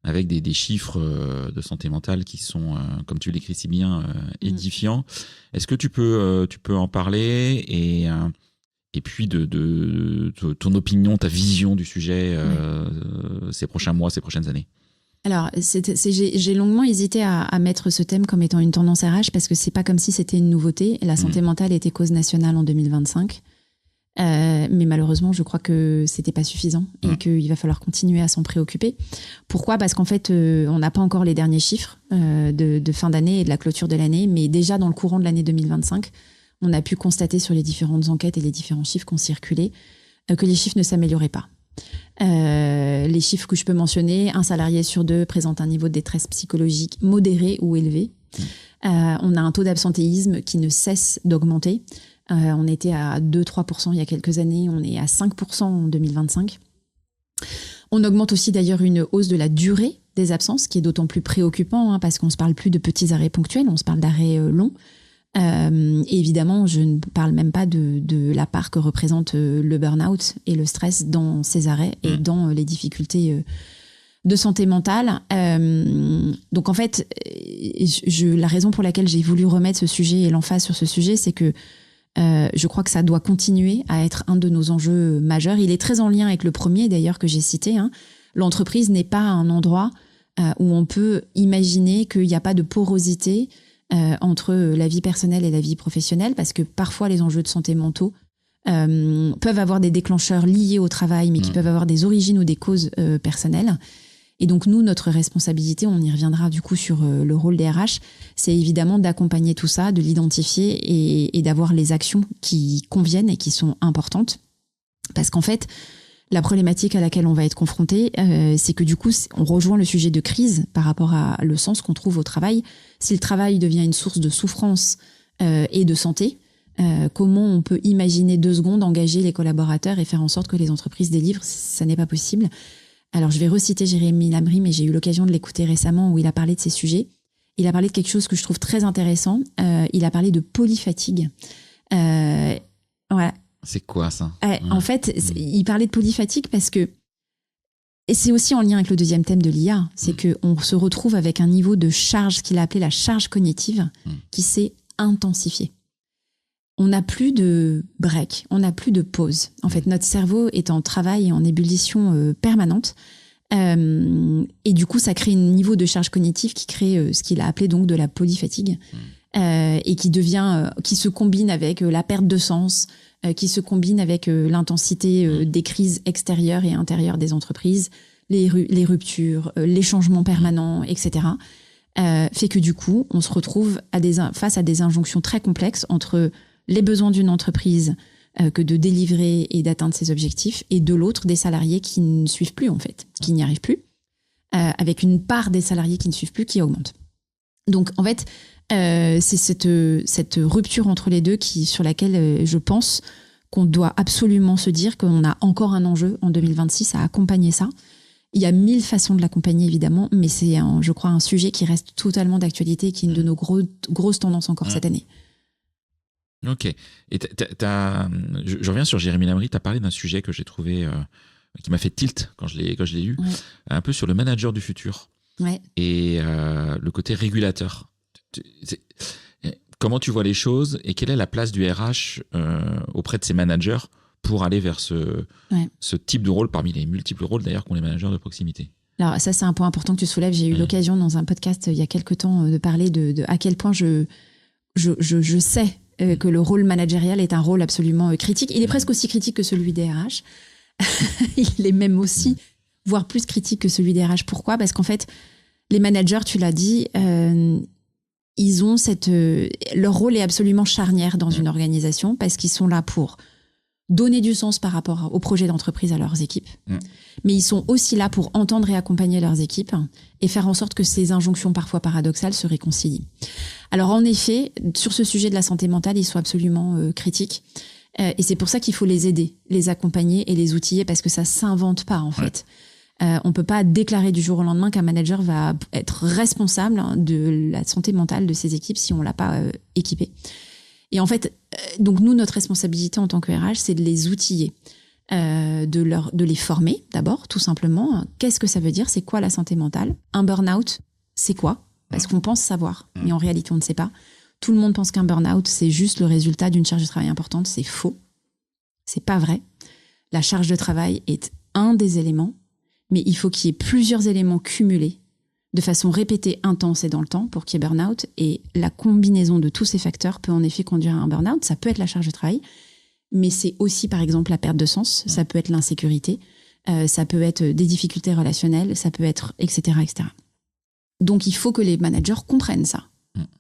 Avec des chiffres de santé mentale qui sont, comme tu l'écris si bien, édifiants. Est-ce que tu peux en parler et puis de ton opinion, ta vision du sujet ces prochains mois, ces prochaines années? Alors, j'ai longuement hésité à mettre ce thème comme étant une tendance RH parce que c'est pas comme si c'était une nouveauté. La santé mentale était cause nationale en 2025. Mais malheureusement, je crois que c'était pas suffisant et qu'il va falloir continuer à s'en préoccuper. Pourquoi ? Parce qu'en fait, on n'a pas encore les derniers chiffres de fin d'année et de la clôture de l'année, mais déjà dans le courant de l'année 2025, on a pu constater sur les différentes enquêtes et les différents chiffres qui ont circulé que les chiffres ne s'amélioraient pas. Les chiffres que je peux mentionner, 1 salarié sur 2 présente un niveau de détresse psychologique modéré ou élevé. On a un taux d'absentéisme qui ne cesse d'augmenter. On était à 2-3% il y a quelques années, on est à 5% en 2025. On augmente aussi d'ailleurs une hausse de la durée des absences, qui est d'autant plus préoccupant parce qu'on ne se parle plus de petits arrêts ponctuels, on se parle d'arrêts longs. Et évidemment, je ne parle même pas de la part que représente le burn-out et le stress dans ces arrêts et dans les difficultés de santé mentale. Donc en fait, la raison pour laquelle j'ai voulu remettre ce sujet et l'emphase sur ce sujet, c'est que Je crois que ça doit continuer à être un de nos enjeux majeurs. Il est très en lien avec le premier d'ailleurs que j'ai cité. L'entreprise n'est pas un endroit où on peut imaginer qu'il n'y a pas de porosité entre la vie personnelle et la vie professionnelle, parce que parfois les enjeux de santé mentaux peuvent avoir des déclencheurs liés au travail, mais qui peuvent avoir des origines ou des causes personnelles. Et donc nous, notre responsabilité, on y reviendra du coup sur le rôle des RH, c'est évidemment d'accompagner tout ça, de l'identifier et d'avoir les actions qui conviennent et qui sont importantes. Parce qu'en fait, la problématique à laquelle on va être confronté, c'est que du coup, on rejoint le sujet de crise par rapport à le sens qu'on trouve au travail. Si le travail devient une source de souffrance et de santé, comment on peut imaginer 2 secondes engager les collaborateurs et faire en sorte que les entreprises délivrent? Ça n'est pas possible. Alors, je vais reciter Jérémy Lamry, mais j'ai eu l'occasion de l'écouter récemment où il a parlé de ces sujets. Il a parlé de quelque chose que je trouve très intéressant. Il a parlé de polyfatigue. Voilà. C'est quoi ça? En fait, il parlait de polyfatigue parce que, et c'est aussi en lien avec le deuxième thème de l'IA, c'est qu'on se retrouve avec un niveau de charge, ce qu'il a appelé la charge cognitive, qui s'est intensifiée. On n'a plus de break, on n'a plus de pause. En fait, notre cerveau est en travail et en ébullition permanente. Et du coup, ça crée un niveau de charge cognitive qui crée ce qu'il a appelé donc de la polyfatigue. Et qui se combine avec la perte de sens, qui se combine avec l'intensité des crises extérieures et intérieures des entreprises, les ruptures, les changements permanents, etc. Fait que du coup, on se retrouve face à des injonctions très complexes entre les besoins d'une entreprise que de délivrer et d'atteindre ses objectifs, et de l'autre, des salariés qui ne suivent plus, en fait, qui n'y arrivent plus, avec une part des salariés qui ne suivent plus qui augmente. Donc, en fait, c'est cette rupture entre les deux sur laquelle je pense qu'on doit absolument se dire qu'on a encore un enjeu en 2026 à accompagner ça. Il y a 1000 façons de l'accompagner, évidemment, mais c'est, je crois, un sujet qui reste totalement d'actualité et qui est une de nos grosses tendances encore cette année. Ok. Et je reviens sur Jérémy Lamry, tu as parlé d'un sujet que j'ai trouvé, qui m'a fait tilt quand je l'ai lu, un peu sur le manager du futur et le côté régulateur. Comment tu vois les choses et quelle est la place du RH auprès de ses managers pour aller vers ce type de rôle parmi les multiples rôles d'ailleurs qu'ont les managers de proximité? Alors ça, c'est un point important que tu soulèves. J'ai eu l'occasion dans un podcast il y a quelques temps de parler de à quel point je sais que le rôle managérial est un rôle absolument critique. Il est presque aussi critique que celui des RH. Il est même aussi, voire plus critique que celui des RH. Pourquoi? Parce qu'en fait, les managers, tu l'as dit, ils ont leur rôle est absolument charnière dans une organisation parce qu'ils sont là pour donner du sens par rapport au projet d'entreprise à leurs équipes. Mais ils sont aussi là pour entendre et accompagner leurs équipes et faire en sorte que ces injonctions parfois paradoxales se réconcilient. Alors en effet, sur ce sujet de la santé mentale, ils sont absolument critiques. Et c'est pour ça qu'il faut les aider, les accompagner et les outiller parce que ça s'invente pas en fait. On peut pas déclarer du jour au lendemain qu'un manager va être responsable de la santé mentale de ses équipes si on l'a pas équipé. Et en fait, donc nous, notre responsabilité en tant que RH, c'est de les outiller, de les former d'abord, tout simplement. Qu'est-ce que ça veut dire? C'est quoi la santé mentale? Un burn-out, c'est quoi? Parce qu'on pense savoir, mais en réalité, on ne sait pas. Tout le monde pense qu'un burn-out, c'est juste le résultat d'une charge de travail importante. C'est faux. C'est pas vrai. La charge de travail est un des éléments, mais il faut qu'il y ait plusieurs éléments cumulés de façon répétée, intense et dans le temps pour qu'il y ait burn-out. Et la combinaison de tous ces facteurs peut en effet conduire à un burn-out. Ça peut être la charge de travail, mais c'est aussi par exemple la perte de sens, ça peut être l'insécurité, ça peut être des difficultés relationnelles, ça peut être etc., etc. Donc il faut que les managers comprennent ça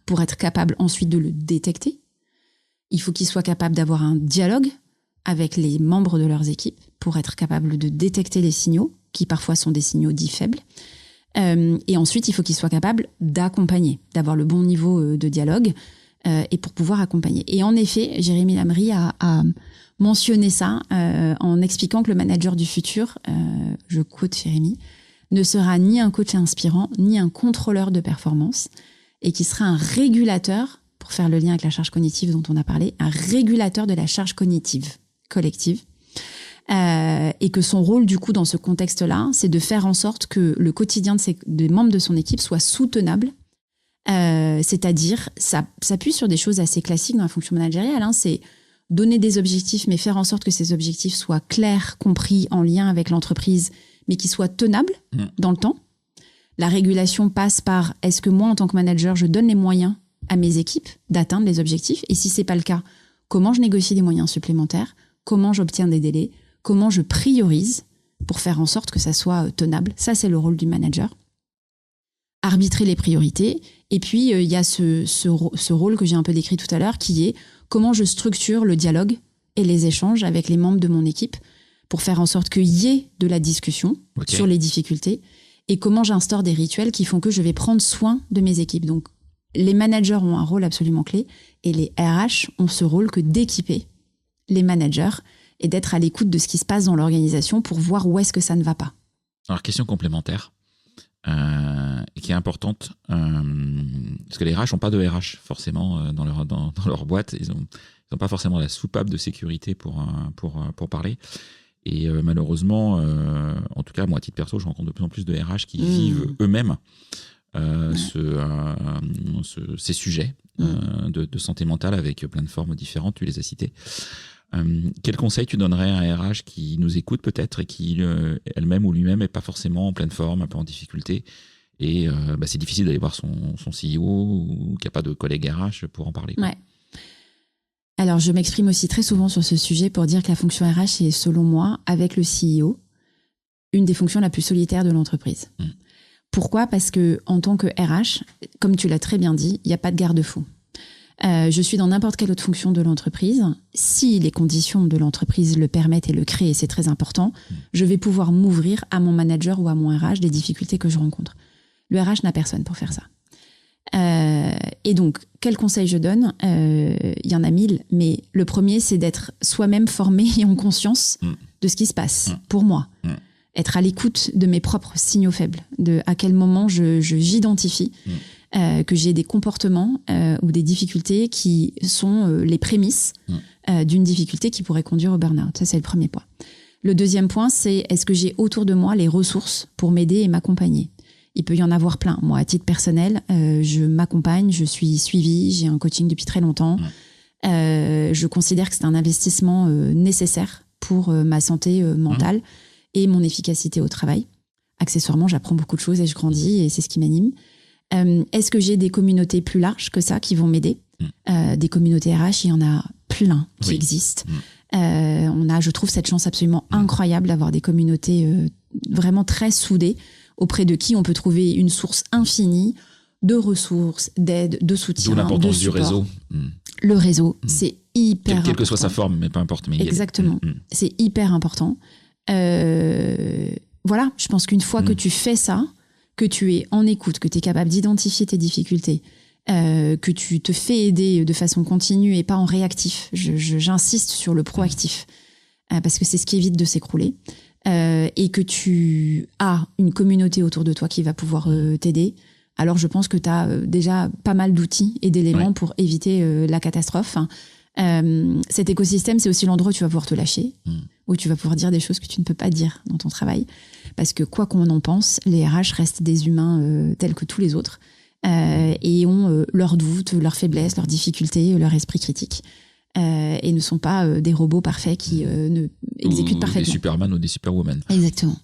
pour être capables ensuite de le détecter. Il faut qu'ils soient capables d'avoir un dialogue avec les membres de leurs équipes pour être capables de détecter les signaux, qui parfois sont des signaux dits faibles. Et ensuite, il faut qu'ils soient capables d'accompagner, d'avoir le bon niveau de dialogue et pour pouvoir accompagner. Et en effet, Jérémy Lamry a mentionné ça en expliquant que le manager du futur, je quote Jérémy, ne sera ni un coach inspirant, ni un contrôleur de performance, et qui sera un régulateur, pour faire le lien avec la charge cognitive dont on a parlé, un régulateur de la charge cognitive collective. Et que son rôle, du coup, dans ce contexte-là, c'est de faire en sorte que le quotidien des membres de son équipe soit soutenable. C'est-à-dire, ça s'appuie sur des choses assez classiques dans la fonction managériale. C'est donner des objectifs, mais faire en sorte que ces objectifs soient clairs, compris, en lien avec l'entreprise, mais qui soient tenables dans le temps. La régulation passe par, est-ce que moi, en tant que manager, je donne les moyens à mes équipes d'atteindre les objectifs? Et si c'est pas le cas, comment je négocie des moyens supplémentaires? Comment j'obtiens des délais? Comment je priorise pour faire en sorte que ça soit tenable? Ça, c'est le rôle du manager. Arbitrer les priorités. Et puis, il y a ce rôle que j'ai un peu décrit tout à l'heure, qui est comment je structure le dialogue et les échanges avec les membres de mon équipe pour faire en sorte qu'il y ait de la discussion sur les difficultés, et comment j'instaure des rituels qui font que je vais prendre soin de mes équipes. Donc, les managers ont un rôle absolument clé, et les RH ont ce rôle que d'équiper les managers et d'être à l'écoute de ce qui se passe dans l'organisation pour voir où est-ce que ça ne va pas. Alors, question complémentaire, qui est importante, parce que les RH n'ont pas de RH forcément dans leur boîte. Ils n'ont pas forcément la soupape de sécurité pour parler. Et malheureusement, en tout cas, moi, à titre perso, je rencontre de plus en plus de RH qui vivent eux-mêmes ces sujets de santé mentale avec plein de formes différentes, tu les as citées. Quel conseil tu donnerais à un RH qui nous écoute peut-être et qui elle-même ou lui-même n'est pas forcément en pleine forme, un peu en difficulté, et c'est difficile d'aller voir son CEO ou qu'il n'y a pas de collègue RH pour en parler, quoi. Ouais. Alors, je m'exprime aussi très souvent sur ce sujet pour dire que la fonction RH est, selon moi, avec le CEO, une des fonctions la plus solitaire de l'entreprise. Pourquoi ? Parce que en tant que RH, comme tu l'as très bien dit, il n'y a pas de garde-fou. Je suis dans n'importe quelle autre fonction de l'entreprise. Si les conditions de l'entreprise le permettent et le créent, et c'est très important, je vais pouvoir m'ouvrir à mon manager ou à mon RH des difficultés que je rencontre. Le RH n'a personne pour faire ça. Et donc, quel conseil je donne ? Il y en a 1000, mais le premier, c'est d'être soi-même formé et en conscience de ce qui se passe pour moi. Être à l'écoute de mes propres signaux faibles, de à quel moment j'identifie que j'ai des comportements ou des difficultés qui sont les prémices d'une difficulté qui pourrait conduire au burn-out. Ça, c'est le premier point. Le deuxième point, c'est est-ce que j'ai autour de moi les ressources pour m'aider et m'accompagner ? Il peut y en avoir plein. Moi, à titre personnel, je m'accompagne, je suis suivie, j'ai un coaching depuis très longtemps. Je considère que c'est un investissement nécessaire pour ma santé mentale et mon efficacité au travail. Accessoirement, j'apprends beaucoup de choses et je grandis et c'est ce qui m'anime. Est-ce que j'ai des communautés plus larges que ça qui vont m'aider ? Des communautés RH, il y en a plein qui existent. On a, je trouve, cette chance absolument incroyable d'avoir des communautés vraiment très soudées, auprès de qui on peut trouver une source infinie de ressources, d'aide, de soutien, d'où l'importance de du support. réseau. Le réseau, c'est hyper important. Quelle que soit sa forme, mais peu importe. Mais exactement, c'est hyper important. Voilà, je pense qu'une fois que tu fais ça, que tu es en écoute, que tu es capable d'identifier tes difficultés, que tu te fais aider de façon continue et pas en réactif. J'insiste sur le proactif, parce que c'est ce qui évite de s'écrouler. Et que tu as une communauté autour de toi qui va pouvoir t'aider, alors je pense que tu as déjà pas mal d'outils et d'éléments pour éviter la catastrophe. Cet écosystème, c'est aussi l'endroit où tu vas pouvoir te lâcher, où tu vas pouvoir dire des choses que tu ne peux pas dire dans ton travail. Parce que quoi qu'on en pense, les RH restent des humains tels que tous les autres et ont leurs doutes, leurs faiblesses, leurs difficultés, leur esprit critique. Et ne sont pas des robots parfaits qui ne exécutent parfaitement. Des Superman ou des Superwoman. Exactement.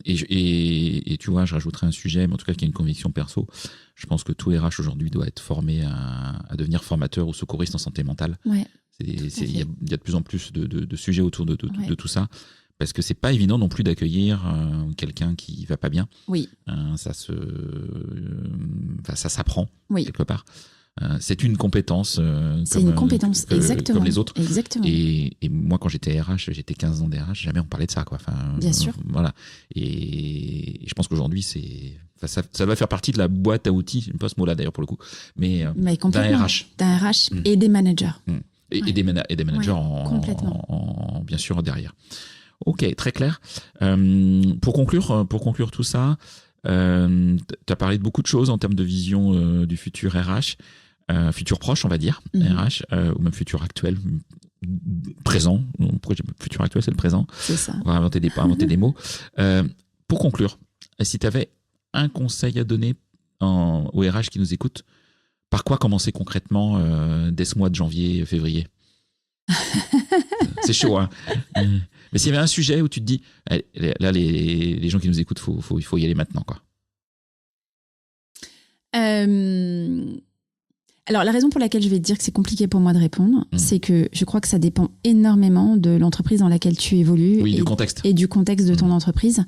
Et tu vois, je rajouterai un sujet, mais en tout cas qui est une conviction perso. Je pense que tout RH aujourd'hui doit être formé à devenir formateur ou secouriste en santé mentale. Ouais. Il y a de plus en plus de sujets autour de tout ça. Parce que c'est pas évident non plus d'accueillir quelqu'un qui va pas bien. Oui. Ça s'apprend quelque part. C'est une compétence. Exactement. Comme les autres. Exactement. Et moi, quand j'étais RH, j'étais 15 ans d'RH, jamais on parlait de ça, quoi. Bien sûr. Voilà. Et je pense qu'aujourd'hui, ça va faire partie de la boîte à outils. J'aime pas ce mot-là d'ailleurs pour le coup, mais d'un RH. D'un RH et des managers. Et des managers bien sûr derrière. Ok, très clair. Pour conclure tout ça, tu as parlé de beaucoup de choses en termes de vision du futur RH. Futur proche, on va dire, RH, ou même futur actuel, présent. Futur actuel, c'est le présent. C'est ça. On va inventer des mots. Pour conclure, si tu avais un conseil à donner aux RH qui nous écoutent, par quoi commencer concrètement dès ce mois de janvier, février ? C'est chaud, hein. Mais s'il y avait un sujet où tu te dis, là, les gens qui nous écoutent, il faut y aller maintenant, quoi. Alors, la raison pour laquelle je vais te dire que c'est compliqué pour moi de répondre, c'est que je crois que ça dépend énormément de l'entreprise dans laquelle tu évolues. Oui, et du contexte. Et du contexte de ton entreprise.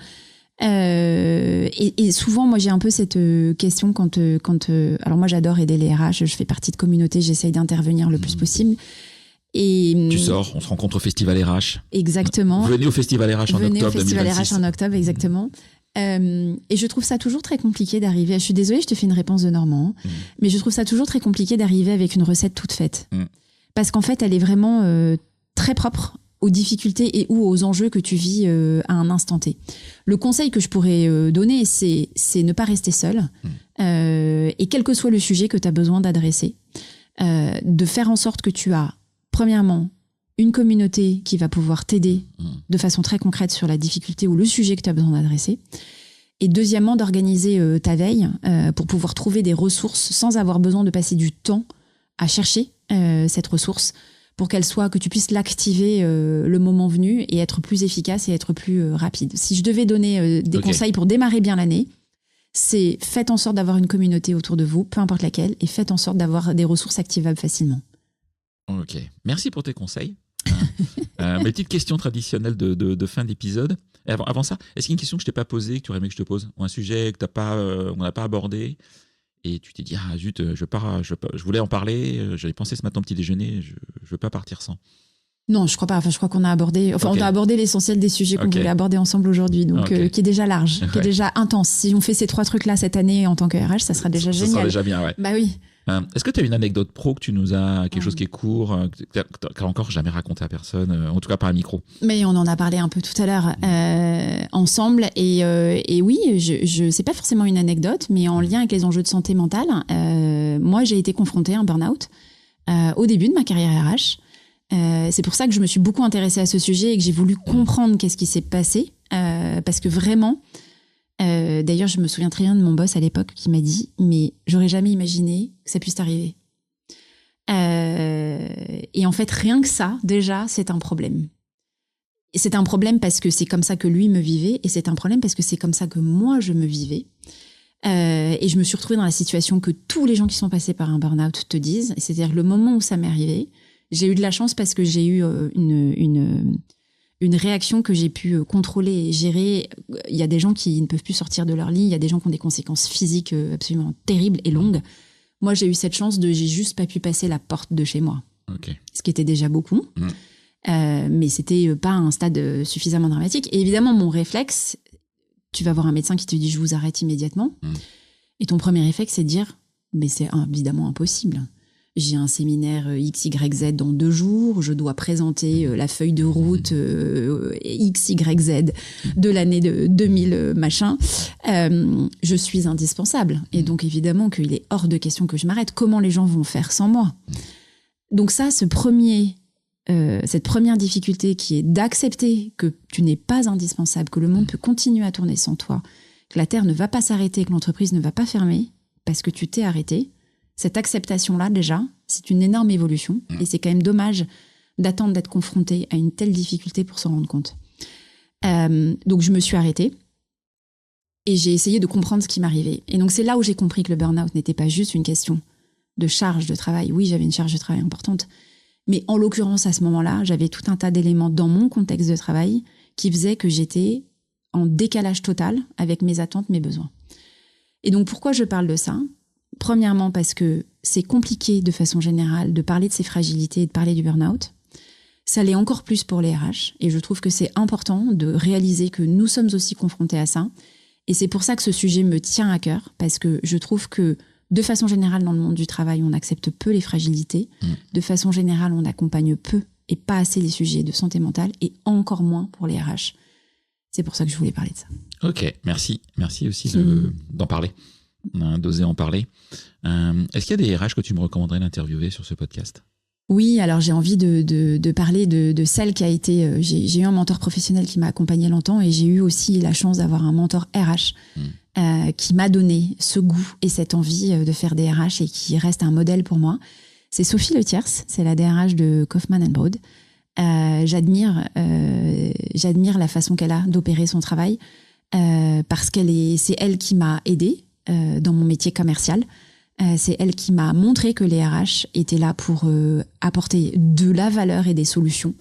Et souvent, moi, j'ai un peu cette question quand alors moi, j'adore aider les RH, je fais partie de communautés, j'essaye d'intervenir le plus possible. Et tu sors, on se rencontre au Festival RH. Exactement. Venez au Festival RH en octobre 2026. Venez au Festival RH en octobre, exactement. Et je trouve ça toujours très compliqué d'arriver. Je suis désolée, je te fais une réponse de Normand, mais je trouve ça toujours très compliqué d'arriver avec une recette toute faite. Parce qu'en fait, elle est vraiment très propre aux difficultés et ou aux enjeux que tu vis à un instant T. Le conseil que je pourrais donner, c'est ne pas rester seul. Et quel que soit le sujet que tu as besoin d'adresser, de faire en sorte que tu as, premièrement, une communauté qui va pouvoir t'aider de façon très concrète sur la difficulté ou le sujet que tu as besoin d'adresser. Et deuxièmement, d'organiser ta veille pour pouvoir trouver des ressources sans avoir besoin de passer du temps à chercher cette ressource pour qu'elle soit, que tu puisses l'activer le moment venu et être plus efficace et être plus rapide. Si je devais donner des conseils pour démarrer bien l'année, c'est faites en sorte d'avoir une communauté autour de vous, peu importe laquelle, et faites en sorte d'avoir des ressources activables facilement. Ok, merci pour tes conseils. Mes petites questions traditionnelles de fin d'épisode. Et avant ça, est-ce qu'il y a une question que je t'ai pas posée, que tu aurais aimé que je te pose, ou un sujet que on n'a pas abordé, et tu t'es dit zut, je voulais en parler, j'avais pensé ce matin au petit déjeuner, je veux pas partir sans. Non, je crois pas. Enfin, je crois qu'on a abordé. Enfin, on a abordé l'essentiel des sujets qu'on voulait aborder ensemble aujourd'hui, donc qui est déjà large, qui est déjà intense. Si on fait ces 3 trucs-là cette année en tant que RH, ça sera déjà génial. Ça sera déjà bien, ouais. Bah oui. Est-ce que tu as une anecdote pro que tu nous as, quelque chose qui est court, que tu n'as encore jamais raconté à personne, en tout cas par un micro? Mais on en a parlé un peu tout à l'heure ensemble, et oui, c'est pas forcément une anecdote, mais en lien avec les enjeux de santé mentale. Moi, j'ai été confrontée à un burn-out au début de ma carrière RH. C'est pour ça que je me suis beaucoup intéressée à ce sujet et que j'ai voulu comprendre qu'est-ce qui s'est passé, parce que vraiment... d'ailleurs, je me souviens très bien de mon boss à l'époque qui m'a dit « mais j'aurais jamais imaginé que ça puisse t'arriver ». Et en fait, rien que ça, déjà, c'est un problème. Et c'est un problème parce que c'est comme ça que lui me vivait, et c'est un problème parce que c'est comme ça que moi, je me vivais. Et je me suis retrouvée dans la situation que tous les gens qui sont passés par un burn-out te disent, c'est-à-dire le moment où ça m'est arrivé, j'ai eu de la chance parce que j'ai eu une réaction que j'ai pu contrôler et gérer. Il y a des gens qui ne peuvent plus sortir de leur lit, il y a des gens qui ont des conséquences physiques absolument terribles et longues. Moi, j'ai eu cette chance j'ai juste pas pu passer la porte de chez moi. Ce qui était déjà beaucoup. Mais c'était pas un stade suffisamment dramatique. Et évidemment, mon réflexe, tu vas voir un médecin qui te dit « je vous arrête immédiatement ». Et ton premier réflexe, c'est de dire « mais c'est évidemment impossible ». J'ai un séminaire XYZ dans 2 jours, je dois présenter la feuille de route XYZ de l'année de 2000 machin. Je suis indispensable. Et donc évidemment qu'il est hors de question que je m'arrête. Comment les gens vont faire sans moi? Donc ça, cette première difficulté qui est d'accepter que tu n'es pas indispensable, que le monde peut continuer à tourner sans toi, que la Terre ne va pas s'arrêter, que l'entreprise ne va pas fermer parce que tu t'es arrêté. Cette acceptation-là, déjà, c'est une énorme évolution. Et c'est quand même dommage d'attendre d'être confronté à une telle difficulté pour s'en rendre compte. Donc, je me suis arrêtée et j'ai essayé de comprendre ce qui m'arrivait. Et donc, c'est là où j'ai compris que le burn-out n'était pas juste une question de charge de travail. Oui, j'avais une charge de travail importante. Mais en l'occurrence, à ce moment-là, j'avais tout un tas d'éléments dans mon contexte de travail qui faisaient que j'étais en décalage total avec mes attentes, mes besoins. Et donc, pourquoi je parle de ça ? Premièrement, parce que c'est compliqué de façon générale de parler de ces fragilités et de parler du burn-out. Ça l'est encore plus pour les RH. Et je trouve que c'est important de réaliser que nous sommes aussi confrontés à ça. Et c'est pour ça que ce sujet me tient à cœur, parce que je trouve que de façon générale, dans le monde du travail, on accepte peu les fragilités. De façon générale, on accompagne peu et pas assez les sujets de santé mentale, et encore moins pour les RH. C'est pour ça que je voulais parler de ça. Ok, merci. Merci aussi d'en parler. D'oser en parler. Est-ce qu'il y a des RH que tu me recommanderais d'interviewer sur ce podcast? Oui, alors j'ai envie de parler de celle qui a été... J'ai eu un mentor professionnel qui m'a accompagnée longtemps, et j'ai eu aussi la chance d'avoir un mentor RH qui m'a donné ce goût et cette envie de faire des RH et qui reste un modèle pour moi. C'est Sophie Le Thiers, c'est la DRH de Kaufman & Broad. J'admire la façon qu'elle a d'opérer son travail parce c'est elle qui m'a aidée dans mon métier commercial. C'est elle qui m'a montré que les RH étaient là pour apporter de la valeur et des solutions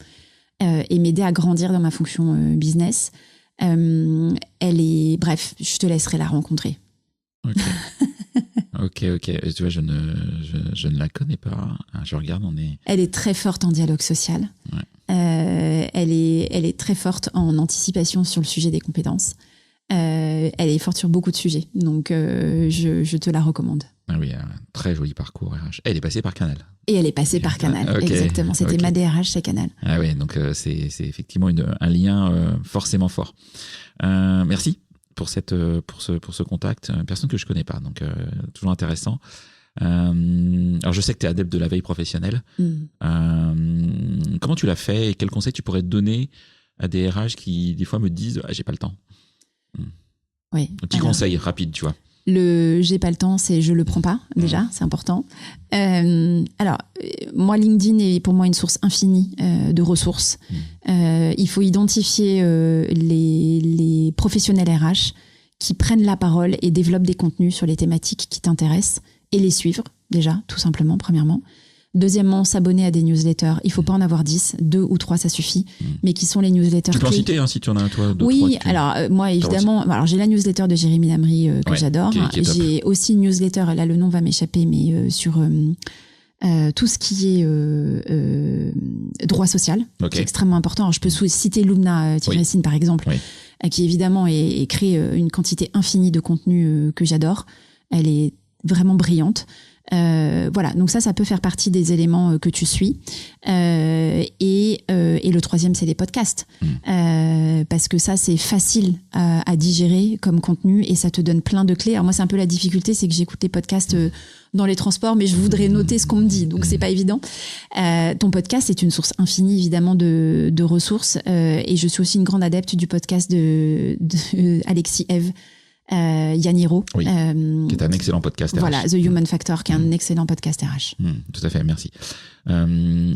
et m'aider à grandir dans ma fonction business. Bref, je te laisserai la rencontrer. Ok. Tu vois, je ne la connais pas. Je regarde, Elle est très forte en dialogue social. Ouais. Elle est très forte en anticipation sur le sujet des compétences. Elle est forte sur beaucoup de sujets. Donc, je te la recommande. Ah oui, un très joli parcours RH. Elle est passée par Canal. Et elle est passée par Canal, exactement. C'était ma DRH chez Canal. Ah oui, donc c'est effectivement un lien forcément fort. Merci pour ce contact. Personne que je connais pas, donc toujours intéressant. Alors je sais que tu es adepte de la veille professionnelle. Comment tu l'as fait et quels conseils tu pourrais donner à des RH qui des fois me disent j'ai pas le temps? Oui. Un petit conseil rapide, tu vois. J'ai pas le temps, c'est je le prends pas, déjà, c'est important. Moi, LinkedIn est pour moi une source infinie de ressources. Il faut identifier les professionnels RH qui prennent la parole et développent des contenus sur les thématiques qui t'intéressent et les suivre, déjà, tout simplement, premièrement. Deuxièmement, s'abonner à des newsletters. Il ne faut pas en avoir 10, 2 ou 3, ça suffit. Mais qui sont les newsletters clés. Tu peux en citer si tu en as un, toi, 2, oui, 3, alors moi, évidemment, alors, j'ai la newsletter de Jérémy Lamry que j'adore. Qui est j'ai aussi une newsletter, là, le nom va m'échapper, mais sur tout ce qui est droit social, qui est extrêmement important. Alors, je peux citer Lumna-Sin, par exemple, qui évidemment crée une quantité infinie de contenu que j'adore. Elle est vraiment brillante. Voilà, donc ça peut faire partie des éléments que tu suis. Et le troisième, c'est les podcasts. Parce que ça, c'est facile à digérer comme contenu et ça te donne plein de clés. Alors moi, c'est un peu la difficulté, c'est que j'écoute les podcasts dans les transports, mais je voudrais noter ce qu'on me dit, donc c'est pas évident. Ton podcast est une source infinie, évidemment, de ressources. Et je suis aussi une grande adepte du podcast de Alexis Eve. Yaniro, qui est un excellent podcast RH. Voilà, The Human Factor, qui est un excellent podcast RH. Tout à fait, merci.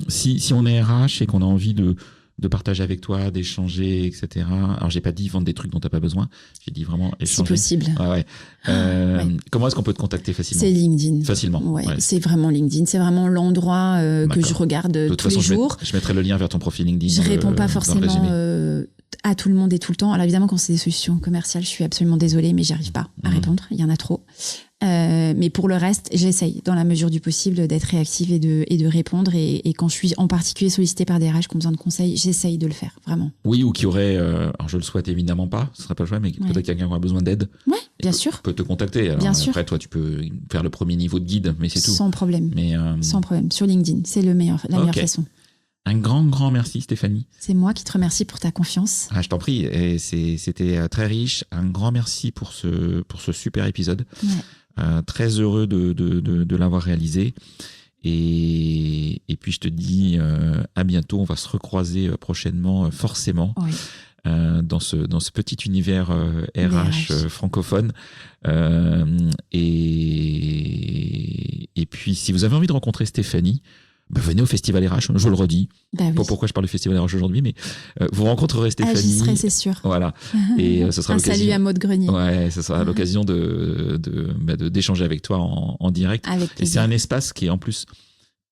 Si on est RH et qu'on a envie de partager avec toi, d'échanger, etc. Alors, j'ai pas dit vendre des trucs dont t'as pas besoin. J'ai dit vraiment échanger. Si possible. Comment est-ce qu'on peut te contacter facilement? C'est LinkedIn. Facilement. C'est vraiment LinkedIn. C'est vraiment l'endroit que je regarde tous les jours. Je mettrai le lien vers ton profil LinkedIn. Je réponds pas forcément à tout le monde et tout le temps. Alors évidemment, quand c'est des solutions commerciales, je suis absolument désolée, mais j'y arrive pas à répondre. Il y en a trop. Mais pour le reste, j'essaye, dans la mesure du possible, d'être réactive et de répondre. Et quand je suis en particulier sollicitée par des RH qui ont besoin de conseils, j'essaye de le faire, vraiment. Oui, ou qui aurait, alors je le souhaite évidemment pas, ce serait pas le choix, mais peut-être quelqu'un qui aura besoin d'aide. Ouais, bien sûr. Peut te contacter. Alors, bien sûr. Après, toi, tu peux faire le premier niveau de guide, mais c'est tout. Sans problème. Sans problème. Sur LinkedIn, c'est la meilleure façon. Un grand merci, Stéphanie. C'est moi qui te remercie pour ta confiance. Je t'en prie. Et c'était très riche. Un grand merci pour ce super épisode. Très heureux de l'avoir réalisé. Et puis, je te dis à bientôt. On va se recroiser prochainement, forcément, dans ce petit univers RH francophone. Et puis, si vous avez envie de rencontrer Stéphanie, venez au Festival RH, je le redis. Pas pourquoi je parle du Festival RH aujourd'hui, mais vous rencontrerez Stéphanie. J'y serai, c'est sûr. Voilà. Et ce sera l'occasion. Salut à Maud Grenier. Ouais, ce sera l'occasion d'échanger avec toi en direct. Et c'est un espace qui est en plus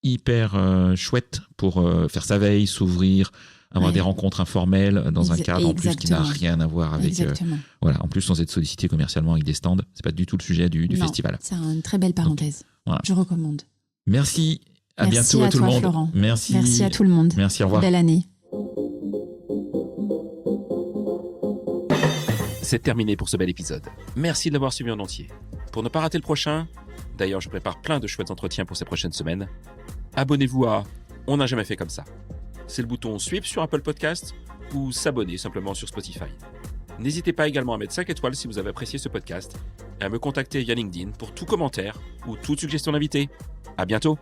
hyper chouette pour faire sa veille, s'ouvrir, avoir des rencontres informelles dans un cadre en plus qui n'a rien à voir avec. Voilà. En plus, sans être sollicité commercialement avec des stands, c'est pas du tout le sujet du festival. C'est une très belle parenthèse. Donc, voilà. Je recommande. Merci. À bientôt à tout le monde. Florent. Merci à tout le monde. Merci, au revoir. Belle année. C'est terminé pour ce bel épisode. Merci de l'avoir suivi en entier. Pour ne pas rater le prochain, d'ailleurs je prépare plein de chouettes entretiens pour ces prochaines semaines, abonnez-vous à On n'a jamais fait comme ça. C'est le bouton suivre sur Apple Podcast ou s'abonner simplement sur Spotify. N'hésitez pas également à mettre 5 étoiles si vous avez apprécié ce podcast et à me contacter via LinkedIn pour tout commentaire ou toute suggestion d'invité. À bientôt.